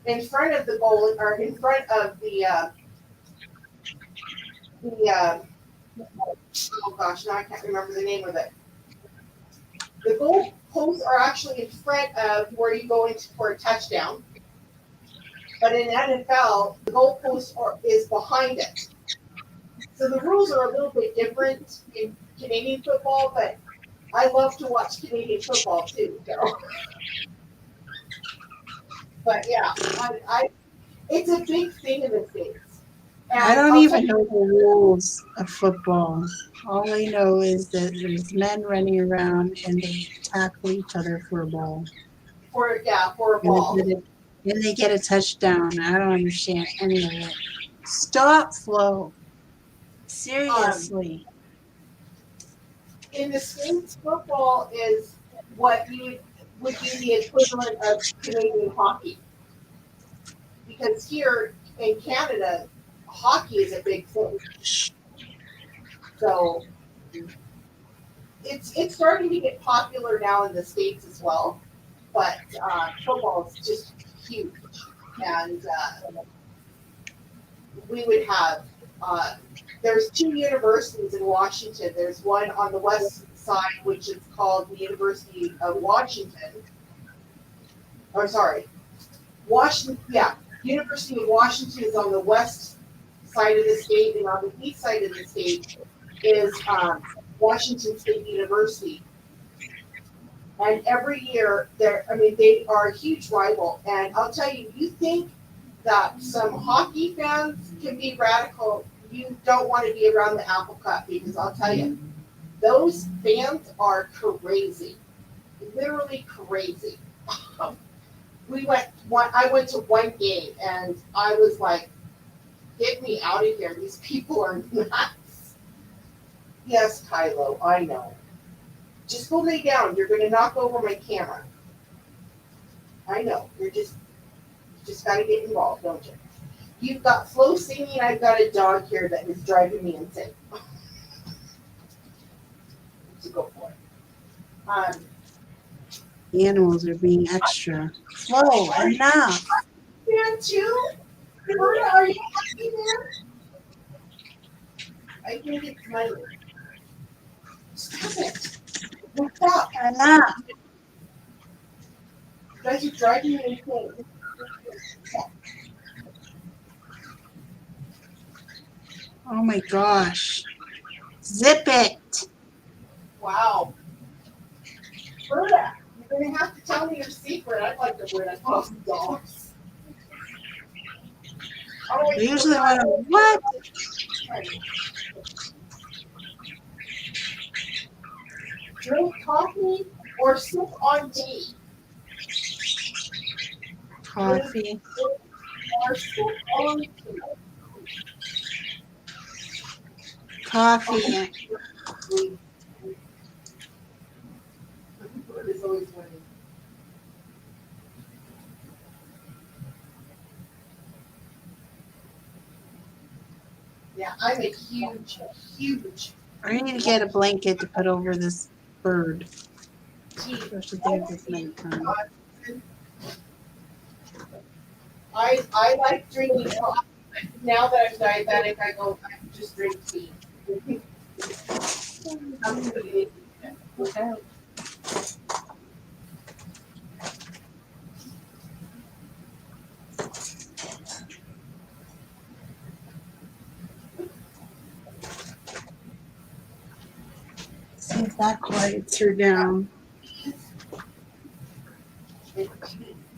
in front of the goal or in front of the oh gosh, now I can't remember the name of it. The goal posts are actually in front of where you go into for a touchdown, but in NFL, the goal post is behind it. So the rules are a little bit different in Canadian football, but I love to watch Canadian football too. So. But yeah, it's a big thing in the States. And I don't I'll tell even know the rules of football. All I know is that there's men running around and they tackle each other for a ball. for a And ball. they get a touchdown. I don't understand any of it. Stop, Flo. Seriously. In the States, football is what you would be the equivalent of Canadian hockey. Because here in Canada, hockey is a big thing. So it's starting to get popular now in the States as well. But football is just huge. And we would have there's two universities in Washington. There's one on the west side, which is called the University of Washington. Or sorry, Washington. Yeah, University of Washington is on the west side of the state, and on the east side of the state is Washington State University. And every year, they are a huge rival. And I'll tell you, you think that some hockey fans can be radical, you don't want to be around the Apple Cup because I'll tell you, those fans are crazy, literally crazy. I went to one game and I was like, get me out of here. These people are nuts. Yes, Kylo, I know. Just go lay down. You're going to knock over my camera. I know. You just got to get involved, don't you? You've got Flo singing. I've got a dog here that is driving me insane. So go for it. The animals are being extra. Flo, enough. Man, too? Berta, are you happy there? I think it's money. Stop it. Stop. Enough. You guys are driving me insane. Oh my gosh. Zip it. Wow. Berta, you're going to have to tell me your secret. I'd like to win $1,000. Oh, We usually want to, what? Drink coffee or sip on tea. Coffee. Or sip on tea. Coffee. It's always winning. Yeah, I'm a huge I need to get a blanket to put over this bird. tea. Especially things this nighttime. I like drinking coffee. Now that I'm diabetic, I just drink tea. Okay. See if that quiets her down.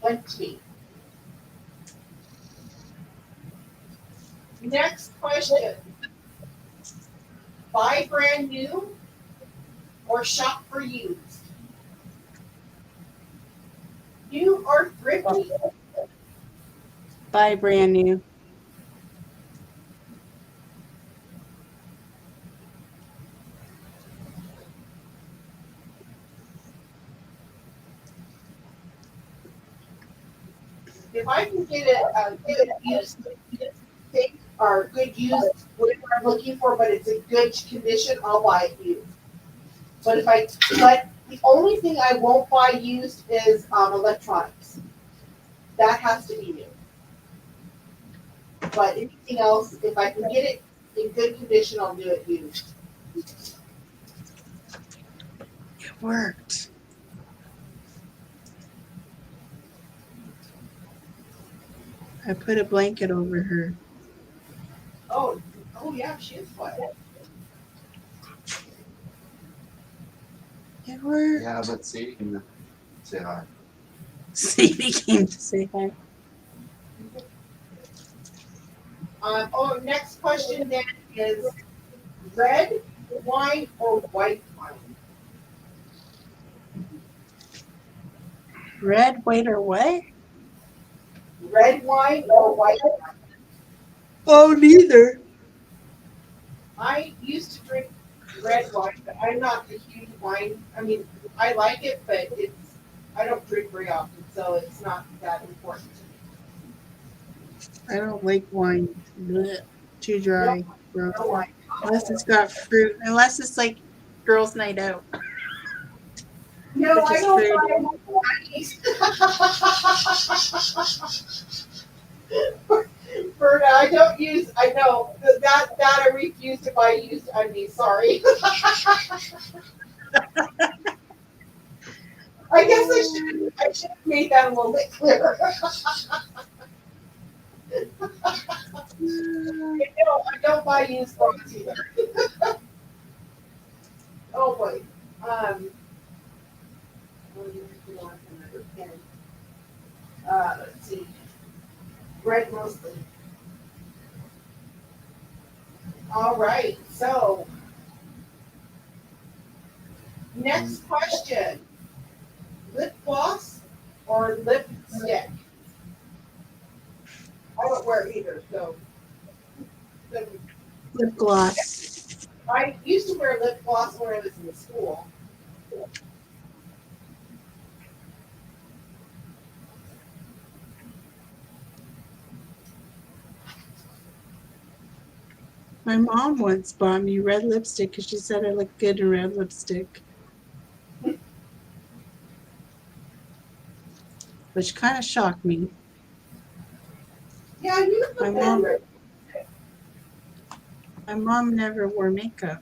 One tea. Next question. Buy brand new or shop for used? New or thrifty? Buy brand new. if I can get a good used thing or good used whatever I'm looking for, but it's in good condition, I'll buy it used. But the only thing I won't buy used is electronics. That has to be new. But anything else, if I can get it in good condition, I'll do it used. It worked. I put a blanket over her. Oh yeah, she is quiet. It worked. Yeah, but Sadie can say hi. Sadie came to say hi. Next question then is red wine or white wine? Red, white, or what? Red wine or white wine? Oh, neither. I used to drink red wine, but I'm not a huge wine. I mean, I like it, but I don't drink very often, so it's not that important to I don't like wine. Blech. Too dry. Gross. me. No wine. Unless it's got fruit. Unless it's like girls' night out. No, Which I is don't fruity. buy Berta, I don't use. I know that I refuse to buy used undies. Sorry. I guess I should have made that a little bit clearer. I don't buy used clothes either. Oh boy. Let's see. Red mostly. All right. So, next question: lip gloss or lipstick? I don't wear either, so. Lip gloss. I used to wear lip gloss when I was in school. My mom once bought me red lipstick because she said I looked good in red lipstick. Which kind of shocked me. Yeah, you My look mom, better. my mom never wore makeup.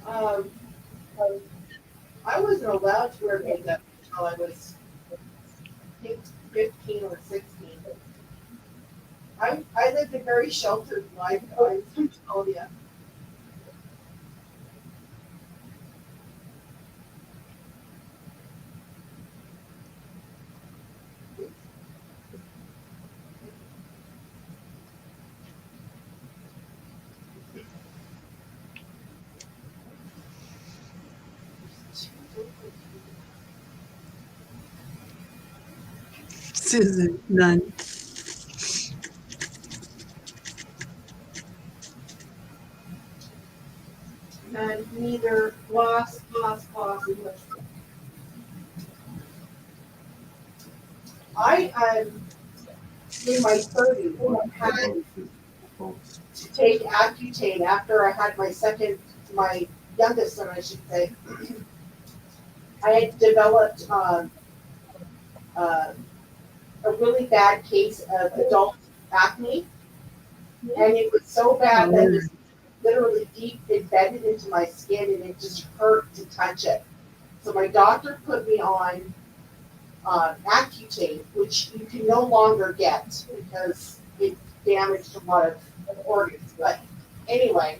Um, I wasn't allowed to wear makeup until I was, I think, 15 or 16. I lived a very sheltered life, guys. I'm telling you. Susan, none. And neither gloss, and lipstick. I in my 30s had to take Accutane after I had my youngest son, I should say. I had developed uh, a really bad case of adult acne, and it was so bad that it was literally deep embedded into my skin, and it just hurt to touch it. So my doctor put me on Accutane, which you can no longer get because it damaged a lot of organs. But anyway,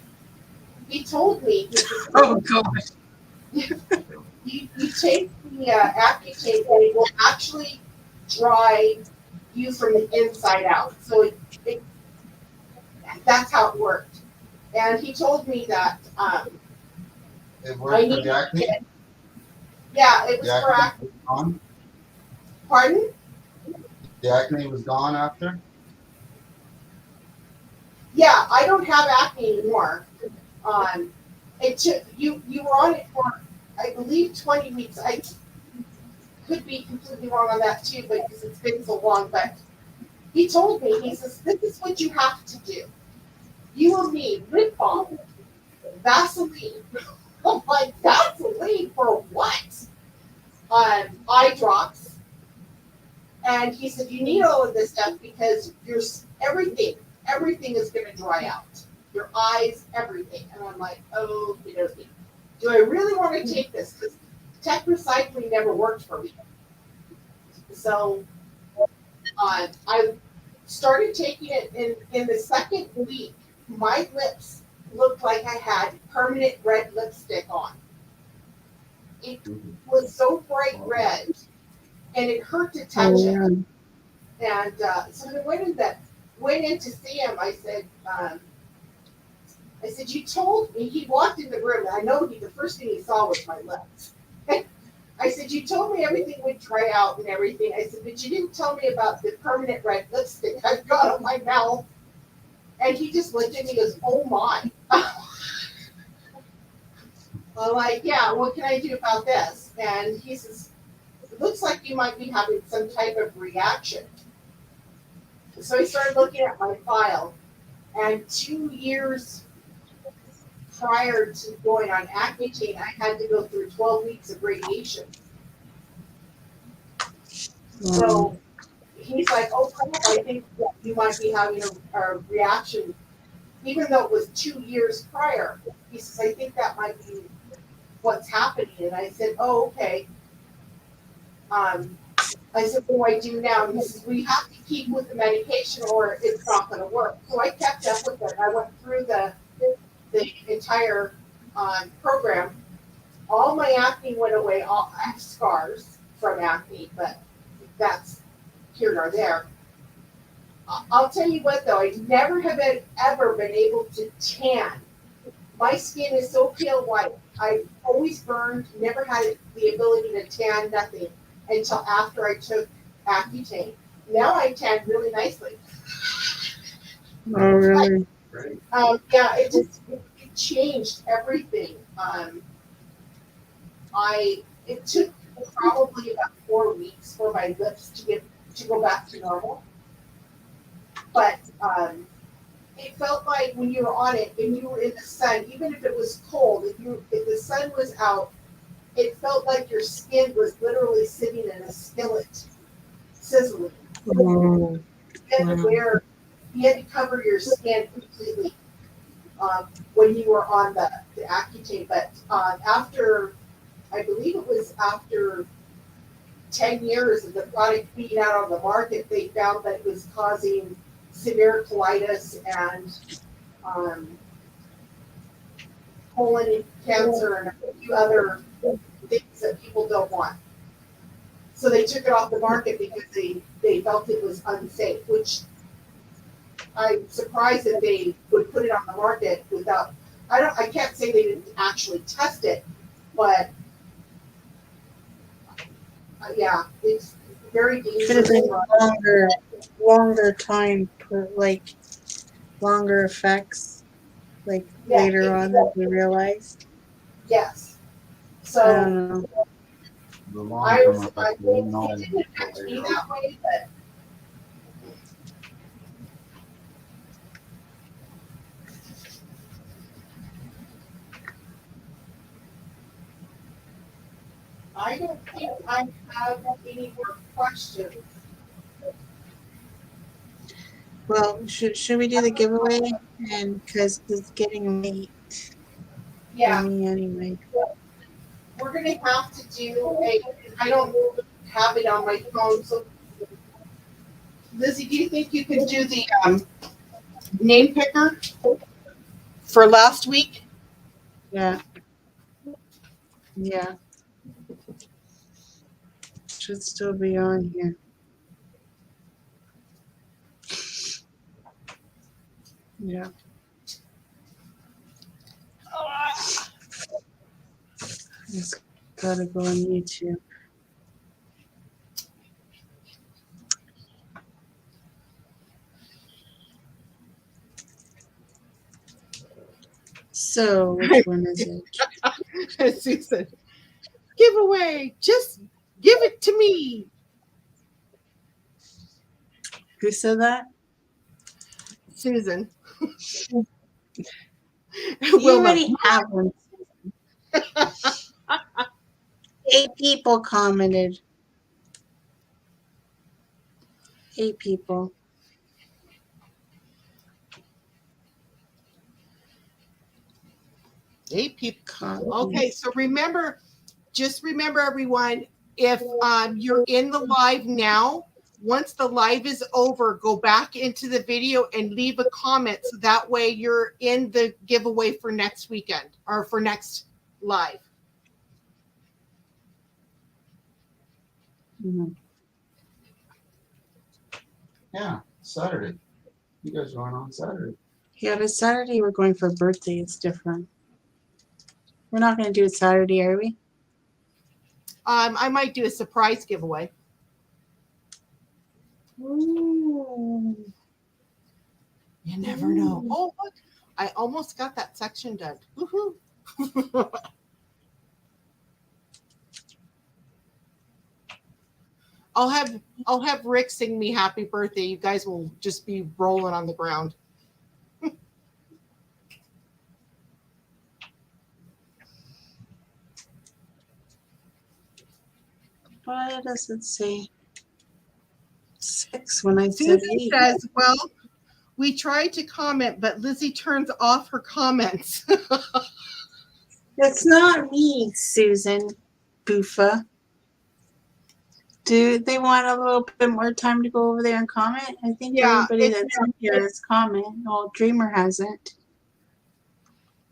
he told me Oh, gosh. you take the Accutane and it will actually dry you from the inside out. So that's how it worked. And he told me that It I worked for need the acne? yeah, it was The for acne was gone? pardon? The acne was gone after? Yeah, I don't have acne anymore. It took you were on it for I believe 20 weeks. I could be completely wrong on that too, because it's been so long. But he told me, he says, this is what you have to do. You or me, lip balm, Vaseline. I'm like, Vaseline for what? Eye drops. And he said, you need all of this stuff because everything is going to dry out. Your eyes, everything. And I'm like, oh, do I really want to take this? Because tech recycling never worked for me. So I started taking it in the second week. My lips looked like I had permanent red lipstick on. It was so bright red, and it hurt to touch it. And so I went in to see him. I said, you told me. He walked in the room, and I know the first thing he saw was my lips. I said, you told me everything would dry out and everything. I said, but you didn't tell me about the permanent red lipstick I've got on my mouth. And he just looked at me and goes, oh my. I'm like, yeah, what can I do about this? And he says, it looks like you might be having some type of reaction. So I started looking at my file, and 2 years prior to going on Accutane, I had to go through 12 weeks of radiation. So he's like, oh crap, I think that you might be having a reaction, even though it was 2 years prior. He says, I think that might be what's happening. And I said, oh, okay. I said, what do I do now? And he says, we have to keep with the medication or it's not going to work. So I kept up with it. I went through the entire program. All my acne went away. I have scars from acne, but that's here nor there. I'll tell you what, though, I never have ever been able to tan. My skin is so pale white. I've always burned, never had the ability to tan, nothing, until after I took Accutane. Now I tan really nicely. Oh, really? Yeah, it changed everything. It took probably about 4 weeks for my lips to go back to normal. But it felt like when you were on it and you were in the sun, even if it was cold, if the sun was out, it felt like your skin was literally sitting in a skillet, sizzling. You had to cover your skin completely when you were on the Accutane. But after, I believe it was after 10 years of the product being out on the market, they found that it was causing severe colitis and colon cancer and a few other things that people don't want. So they took it off the market because they felt it was unsafe, which I'm surprised that they would put it on the market without, I can't say they didn't actually test it, but yeah, it's very dangerous. Should have been longer time for longer effects, later on that we realized. Yes. I So don't know. The I long-term effect, we think know it didn't affect me later. that way, but I don't think I have any more questions. Well, should we do the giveaway? And because it's getting late for Yeah, me anyway. we're gonna have to do I don't have it on my phone, so Lizzie, do you think you can do the name picker for last week? Yeah. Yeah. Should still be on here. Yeah. Just gotta go on YouTube. So which one is it? Susan, giveaway, just Give it to me. Who said that? Susan. You Wilma. already have one. 8 people commented. 8 people. Eight people. Commented. Okay, so just remember everyone, if you're in the live now, once the live is over, go back into the video and leave a comment so that way you're in the giveaway for next weekend or for next live. Mhm. Yeah, Saturday. You guys are going on Saturday. Yeah, but Saturday we're going for a birthday. It's different. We're not going to do it Saturday, are we? I might do a surprise giveaway. Ooh. You never know. Oh, look, I almost got that section done. Woohoo. I'll have Rick sing me happy birthday. You guys will just be rolling on the ground. Why does it say 6 when I said Susan 8? says, well, we tried to comment, but Lizzie turns off her comments. It's not me, Susan Buffa. Do they want a little bit more time to go over there and comment? I think Yeah, everybody that's in here has comment. Well, Dreamer hasn't.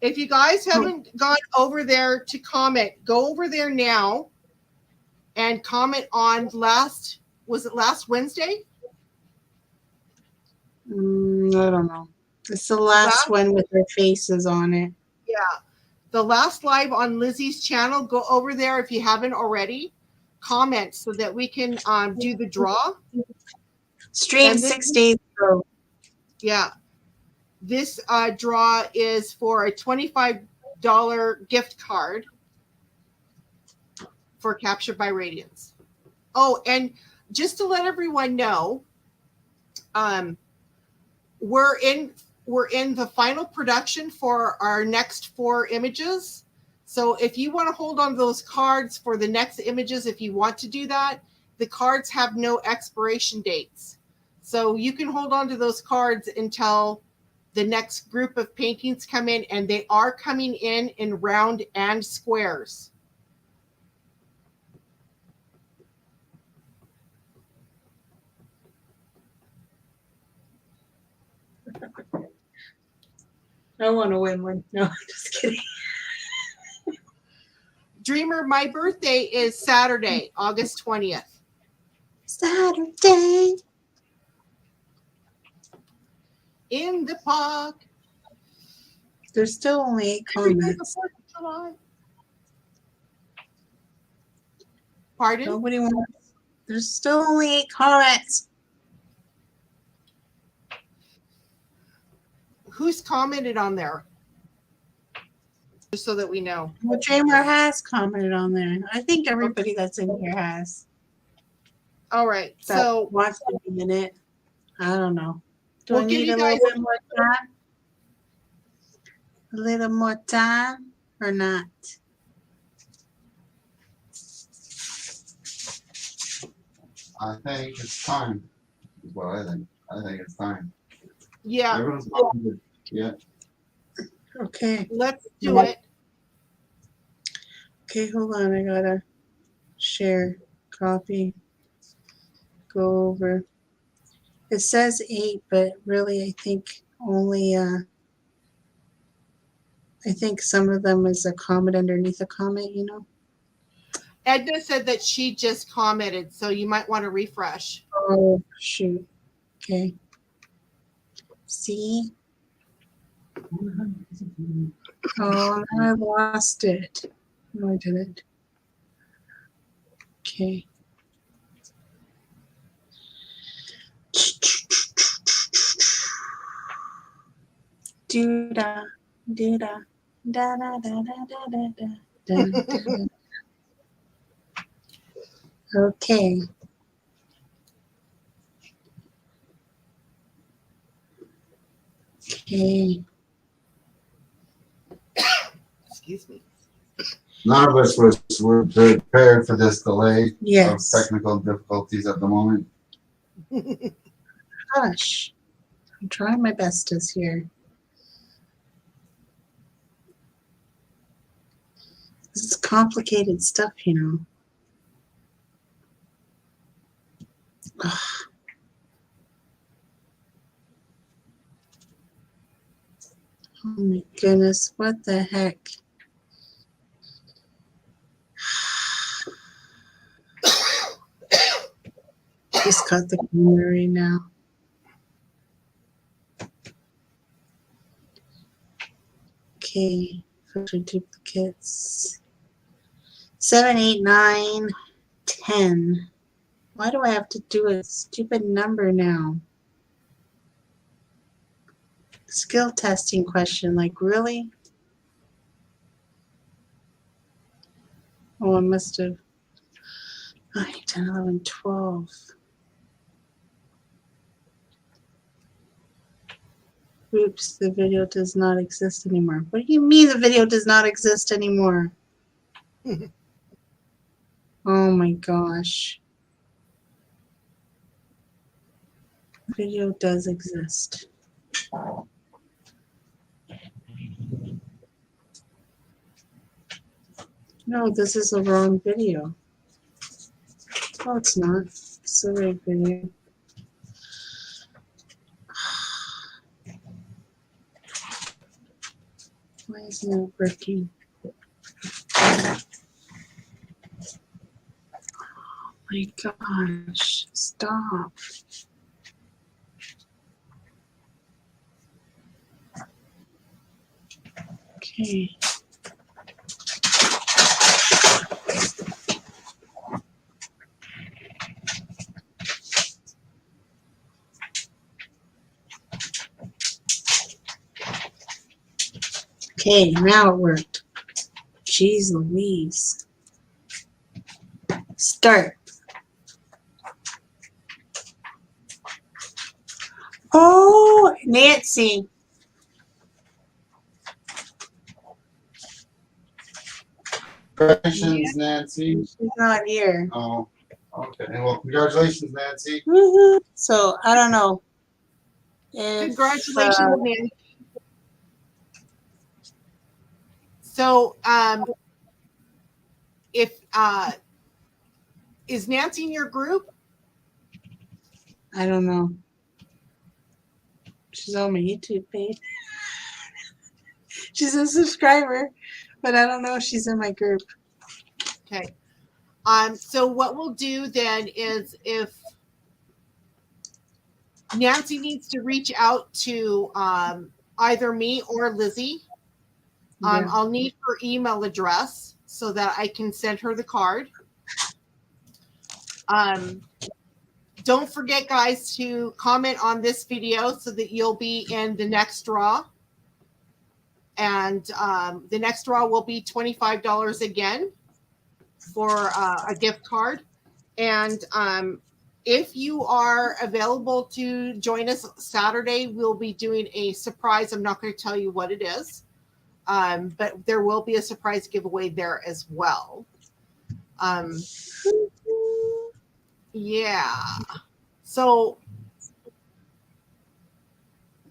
If you guys haven't gone over there to comment, go over there now and comment on last Wednesday? I don't know. It's the last one with their faces on it. Yeah. The last live on Lizzie's channel, go over there if you haven't already. Comment so that we can do the draw. Stream 6 days ago. Yeah. This draw is for a $25 gift card for Captured by Radiance. Oh, and just to let everyone know, we're in the final production for our next 4 images. So if you want to hold on to those cards for the next images, if you want to do that, the cards have no expiration dates. So you can hold on to those cards until the next group of paintings come in, and they are coming in round and squares. I want to win one. No, I'm just kidding. Dreamer, my birthday is Saturday, August 20th. Saturday. In the park. There's still only 8 comments. Pardon? Nobody wants. There's still only 8 comments. Who's commented on there? Just so that we know. Well, Dreamer has commented on there. I think everybody that's in here has. All right. That So watched it a minute. I don't know. Do we'll I give need you a guys little bit more time? A little more time or not? I think it's time. Is what I think. I think it's time. yeah, Everyone's looking good. Yeah. Okay. let's do it. Okay, hold on. I gotta share, copy, go over. It says 8, but really I think only I think some of them is a comment underneath a comment, you know. Edna said that she just commented, so you might want to refresh. Oh shoot. Okay. See? Oh, I lost it. No, I didn't. Okay. Do-da, do-da, da-da-da-da-da-da-da, da-da-da. Okay. Okay. Excuse me. None of us were prepared for this delay Yes. of technical difficulties at the moment. Gosh. I'm trying my bestest here. This is complicated stuff, you know. Ugh. Oh my goodness, what the heck? Just got the camera right now. Okay, filter duplicates. 7, 8, 9, 10. Why do I have to do a stupid number now? Skill testing question, like really? Oh, I must have. 9, 10, 11, 12. Oops, the video does not exist anymore. What do you mean the video does not exist anymore? Oh my gosh. Video does exist. No, this is the wrong video. Oh, it's not. It's the right video. Why isn't it working? Oh my gosh. Stop. Okay. Okay, now it worked. Jeez Louise. Start. Oh, Nancy. Congratulations, Nancy. She's not here. Oh, okay. Well, congratulations, Nancy. Woohoo. So, I don't know. If, Congratulations, Nancy. So, if is Nancy in your group? I don't know. She's on my YouTube page. She's a subscriber, but I don't know if she's in my group. Okay. So what we'll do then is if Nancy needs to reach out to either me or Lizzie, Yeah. I'll need her email address so that I can send her the card. Don't forget, guys, to comment on this video so that you'll be in the next draw. And the next draw will be $25 again for a gift card. And if you are available to join us Saturday, we'll be doing a surprise. I'm not going to tell you what it is, but there will be a surprise giveaway there as well. Yeah. So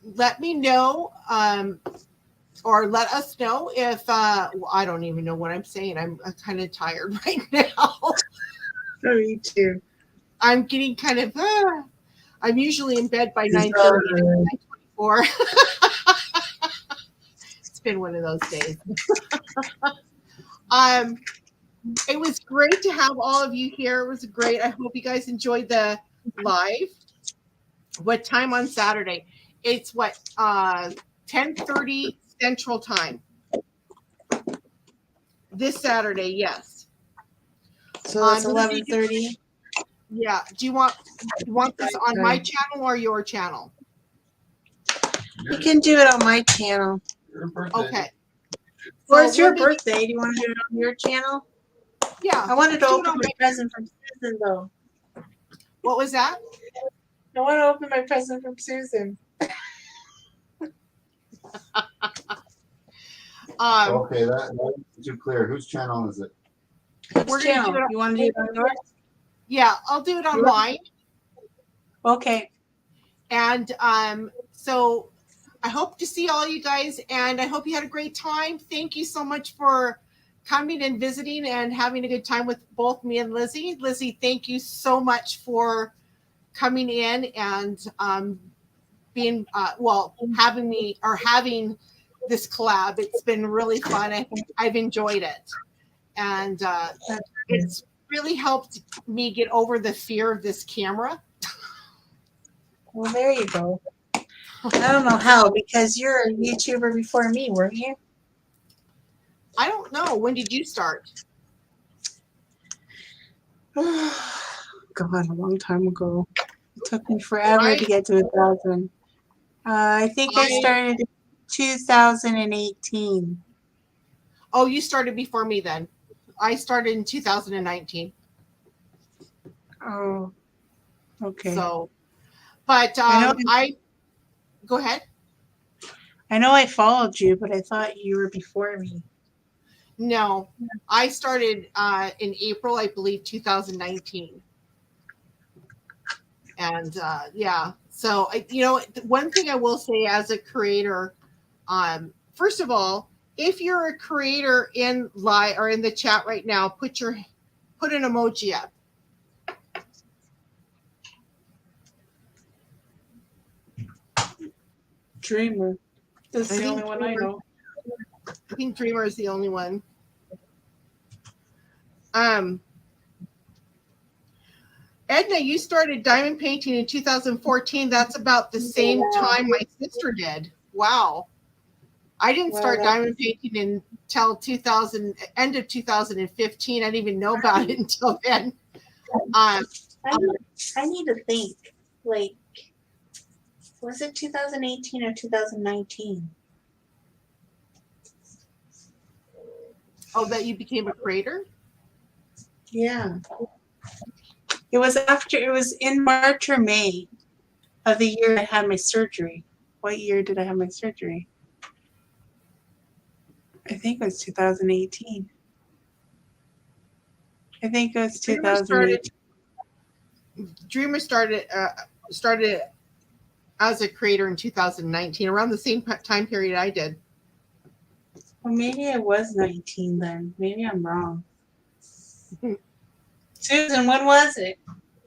let me know, or let us know if well, I don't even know what I'm saying. I'm kind of tired right now. Oh, me too. I'm getting kind of. I'm usually in bed by 9:30, 9:24. It's been one of those days. It was great to have all of you here. It was great. I hope you guys enjoyed the live. What time on Saturday? It's what 10:30 Central Time. This Saturday, yes. So it's 11:30. Yeah. Do you want this on my channel or your channel? You can do it on my channel. Your birthday. Okay. Or it's your let me- birthday. Do you want to do it on your channel? Yeah. I wanted to let's do it open on my present from Susan, though. What was that? I want to open my present from Susan. Okay, that is too clear. Whose channel is it? We're gonna do it. You want to do it on yours? Yeah, I'll do it on mine. Okay. And so I hope to see all you guys, and I hope you had a great time. Thank you so much for coming and visiting and having a good time with both me and Lizzie. Lizzie, thank you so much for coming in and being having this collab. It's been really fun. I've enjoyed it, and it's really helped me get over the fear of this camera. Well, there you go. I don't know how, because you're a YouTuber before me, weren't you? I don't know. When did you start? God, a long time ago. It took me forever to get to 1,000. I think I started in 2018. Oh, you started before me then. I started in 2019. Oh, okay. So, but I go ahead. I know I followed you, but I thought you were before me. No, I started in April, I believe, 2019. And yeah, so one thing I will say as a creator, first of all, if you're a creator in live or in the chat right now, put an emoji up. Dreamer. That's the only one I know. I think Dreamer is the only one. Edna, you started diamond painting in 2014. That's about the same time my sister did. Wow. I didn't start diamond painting until end of 2015. I didn't even know about it until then. I need to think. Like, was it 2018 or 2019? Oh, that you became a creator? Yeah. It was in March or May of the year I had my surgery. What year did I have my surgery? I think it was 2018. I think it was 2018. Dreamer started as a creator in 2019, around the same time period I did. Well, maybe it was 19 then. Maybe I'm wrong. Susan, when was it?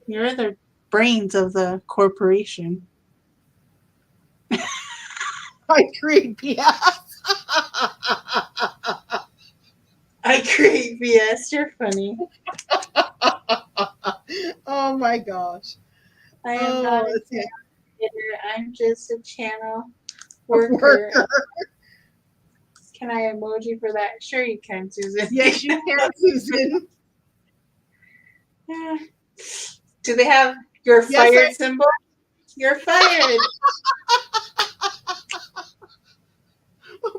You're the brains of the corporation. I create BS. I create BS. You're funny. Oh my gosh. I am not a creator. I'm just a channel worker. Can I emoji for that? Sure you can, Susan. Yes, you can, Susan. Do they have your fired symbol? You're fired.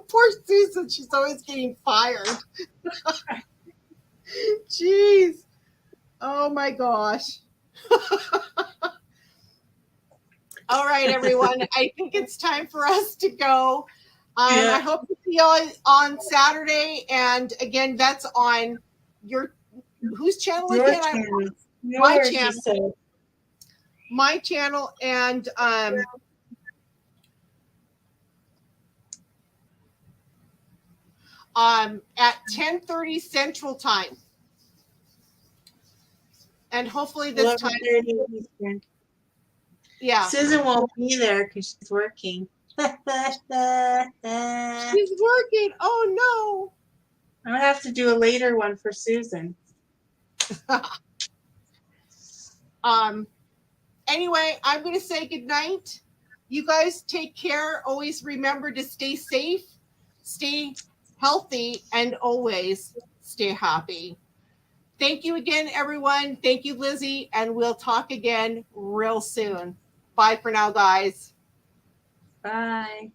Poor Susan. She's always getting fired. Jeez. Oh my gosh. All right, everyone. I think it's time for us to go. I hope to see y'all on Saturday. And again, that's on whose channel again? My channel. My channel. And at 10:30 Central Time. And hopefully this time. Eastern. Yeah. Susan won't be there because she's working. She's working. Oh no. I'm gonna have to do a later one for Susan. Anyway, I'm gonna say good night. You guys take care. Always remember to stay safe, stay healthy, and always stay happy. Thank you again, everyone. Thank you, Lizzie, and we'll talk again real soon. Bye for now, guys. Bye.